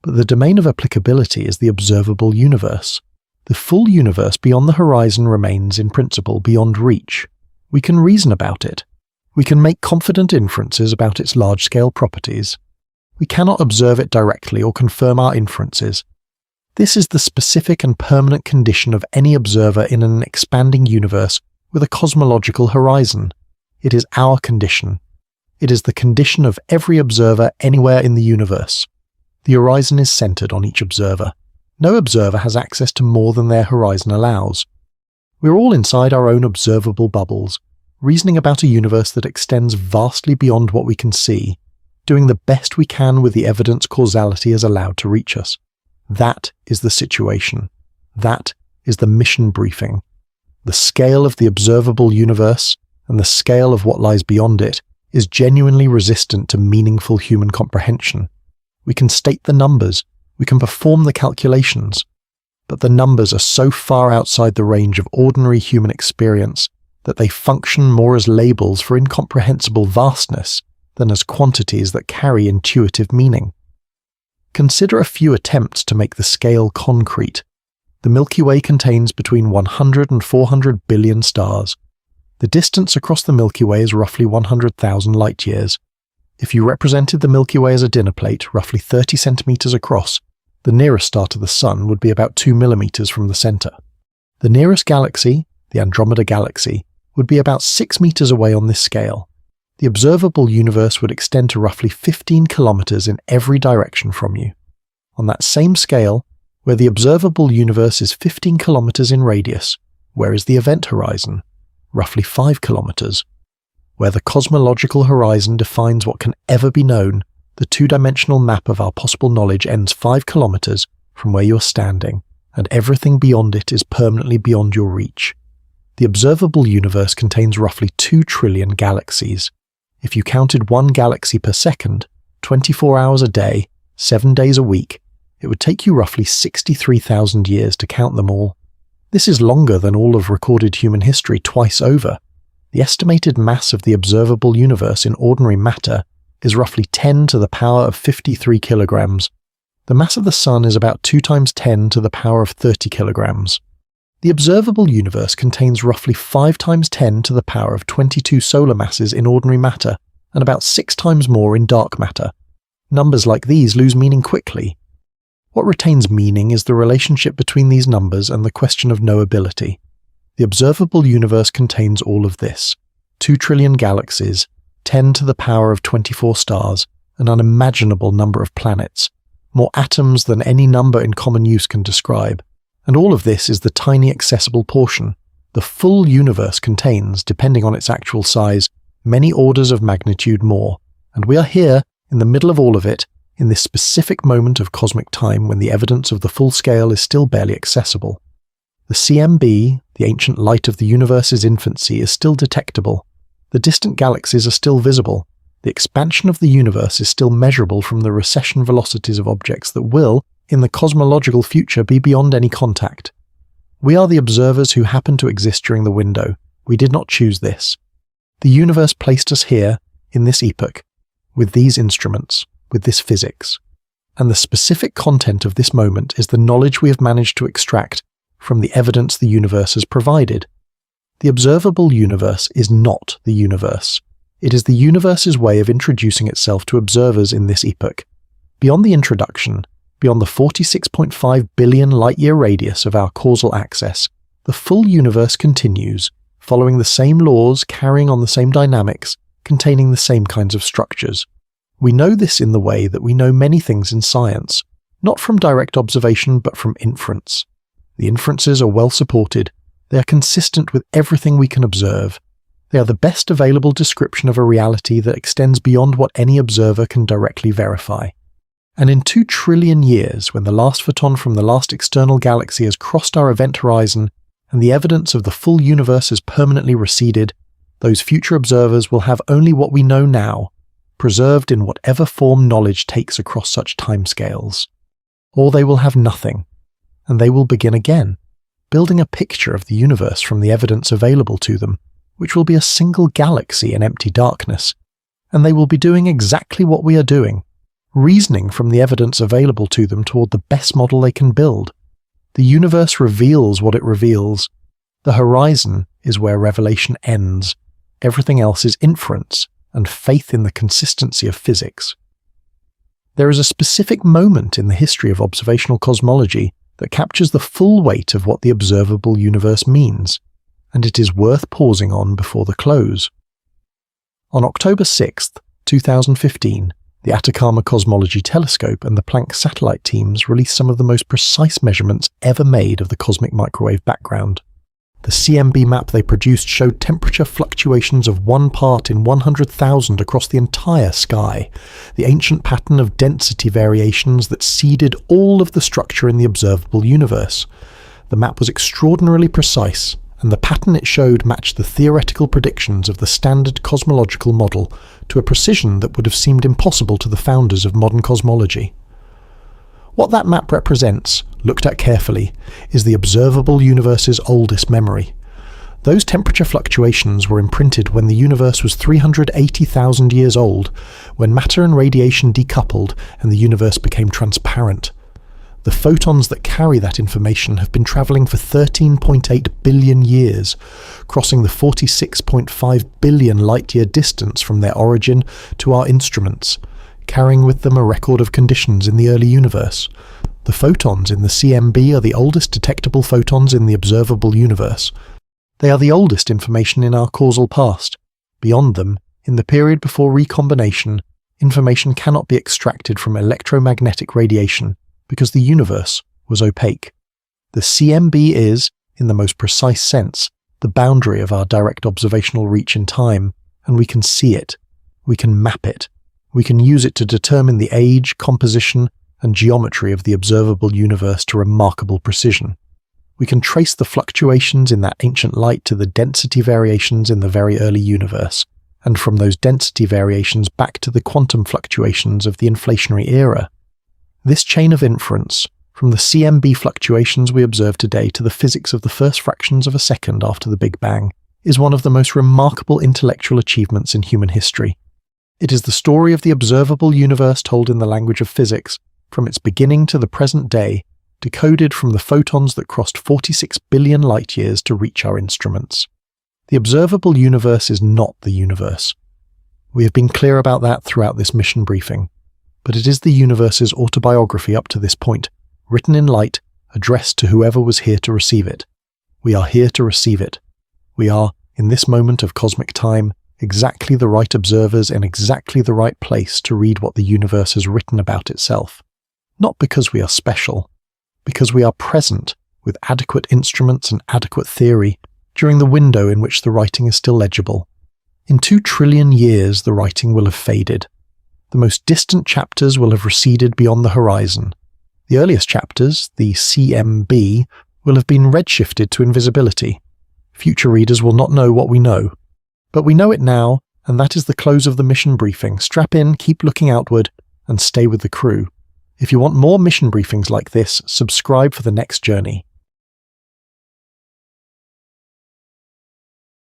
But the domain of applicability is the observable universe. The full universe beyond the horizon remains, in principle, beyond reach. We can reason about it. We can make confident inferences about its large-scale properties. We cannot observe it directly or confirm our inferences. This is the specific and permanent condition of any observer in an expanding universe with a cosmological horizon. It is our condition. It is the condition of every observer anywhere in the universe. The horizon is centered on each observer. No observer has access to more than their horizon allows. We're all inside our own observable bubbles, reasoning about a universe that extends vastly beyond what we can see, doing the best we can with the evidence causality has allowed to reach us. That is the situation. That is the mission briefing. The scale of the observable universe, and the scale of what lies beyond it, is genuinely resistant to meaningful human comprehension. We can state the numbers, we can perform the calculations, but the numbers are so far outside the range of ordinary human experience that they function more as labels for incomprehensible vastness than as quantities that carry intuitive meaning. Consider a few attempts to make the scale concrete. The Milky Way contains between 100 and 400 billion stars. The distance across the Milky Way is roughly 100,000 light-years. If you represented the Milky Way as a dinner plate, roughly 30 centimeters across, the nearest star to the Sun would be about 2 millimeters from the center. The nearest galaxy, the Andromeda Galaxy, would be about 6 meters away on this scale. The observable universe would extend to roughly 15 kilometers in every direction from you. On that same scale, where the observable universe is 15 kilometers in radius, where is the event horizon? Roughly 5 kilometers. Where the cosmological horizon defines what can ever be known, the two-dimensional map of our possible knowledge ends 5 kilometers from where you're standing, and everything beyond it is permanently beyond your reach. The observable universe contains roughly 2 trillion galaxies. If you counted one galaxy per second, 24 hours a day, 7 days a week, it would take you roughly 63,000 years to count them all. This is longer than all of recorded human history twice over. The estimated mass of the observable universe in ordinary matter is roughly 10 to the power of 53 kilograms. The mass of the Sun is about 2 times 10 to the power of 30 kilograms. The observable universe contains roughly 5 times 10 to the power of 22 solar masses in ordinary matter, and about 6 times more in dark matter. Numbers like these lose meaning quickly. What retains meaning is the relationship between these numbers and the question of knowability. The observable universe contains all of this: 2 trillion galaxies, 10 to the power of 24 stars, an unimaginable number of planets, more atoms than any number in common use can describe. And all of this is the tiny accessible portion. The full universe contains, depending on its actual size, many orders of magnitude more. And we are here, in the middle of all of it, in this specific moment of cosmic time when the evidence of the full scale is still barely accessible. The CMB, the ancient light of the universe's infancy, is still detectable. The distant galaxies are still visible. The expansion of the universe is still measurable from the recession velocities of objects that will, in the cosmological future, be beyond any contact. We are the observers who happen to exist during the window. We did not choose this. The universe placed us here, in this epoch, with these instruments, with this physics. And the specific content of this moment is the knowledge we have managed to extract from the evidence the universe has provided. The observable universe is not the universe. It is the universe's way of introducing itself to observers in this epoch. Beyond the introduction, beyond the 46.5 billion light-year radius of our causal axis, the full universe continues, following the same laws, carrying on the same dynamics, containing the same kinds of structures. We know this in the way that we know many things in science, not from direct observation but from inference. The inferences are well supported. They are consistent with everything we can observe. They are the best available description of a reality that extends beyond what any observer can directly verify. And in 2 trillion years, when the last photon from the last external galaxy has crossed our event horizon and the evidence of the full universe has permanently receded, those future observers will have only what we know now, preserved in whatever form knowledge takes across such timescales. Or they will have nothing, and they will begin again, building a picture of the universe from the evidence available to them, which will be a single galaxy in empty darkness, and they will be doing exactly what we are doing, reasoning from the evidence available to them toward the best model they can build. The universe reveals what it reveals. The horizon is where revelation ends. Everything else is inference and faith in the consistency of physics. There is a specific moment in the history of observational cosmology that captures the full weight of what the observable universe means, and it is worth pausing on before the close. On October 6th, 2015, the Atacama Cosmology Telescope and the Planck satellite teams released some of the most precise measurements ever made of the cosmic microwave background. The CMB map they produced showed temperature fluctuations of 1 part in 100,000 across the entire sky, the ancient pattern of density variations that seeded all of the structure in the observable universe. The map was extraordinarily precise, and the pattern it showed matched the theoretical predictions of the standard cosmological model to a precision that would have seemed impossible to the founders of modern cosmology. What that map represents, looked at carefully, is the observable universe's oldest memory. Those temperature fluctuations were imprinted when the universe was 380,000 years old, when matter and radiation decoupled and the universe became transparent. The photons that carry that information have been travelling for 13.8 billion years, crossing the 46.5 billion light-year distance from their origin to our instruments, carrying with them a record of conditions in the early universe. The photons in the CMB are the oldest detectable photons in the observable universe. They are the oldest information in our causal past. Beyond them, in the period before recombination, information cannot be extracted from electromagnetic radiation because the universe was opaque. The CMB is, in the most precise sense, the boundary of our direct observational reach in time, and we can see it. We can map it. We can use it to determine the age, composition, and geometry of the observable universe to remarkable precision. We can trace the fluctuations in that ancient light to the density variations in the very early universe, and from those density variations back to the quantum fluctuations of the inflationary era. This chain of inference, from the CMB fluctuations we observe today to the physics of the first fractions of a second after the Big Bang, is one of the most remarkable intellectual achievements in human history. It is the story of the observable universe told in the language of physics, from its beginning to the present day, decoded from the photons that crossed 46 billion light-years to reach our instruments. The observable universe is not the universe. We have been clear about that throughout this mission briefing, but it is the universe's autobiography up to this point, written in light, addressed to whoever was here to receive it. We are here to receive it. We are, in this moment of cosmic time, exactly the right observers in exactly the right place to read what the universe has written about itself. Not because we are special, because we are present with adequate instruments and adequate theory during the window in which the writing is still legible. In 2 trillion years the writing will have faded. The most distant chapters will have receded beyond the horizon. The earliest chapters, the CMB, will have been redshifted to invisibility. Future readers will not know what we know. But we know it now, and that is the close of the mission briefing. Strap in, keep looking outward, and stay with the crew. If you want more mission briefings like this, subscribe for the next journey.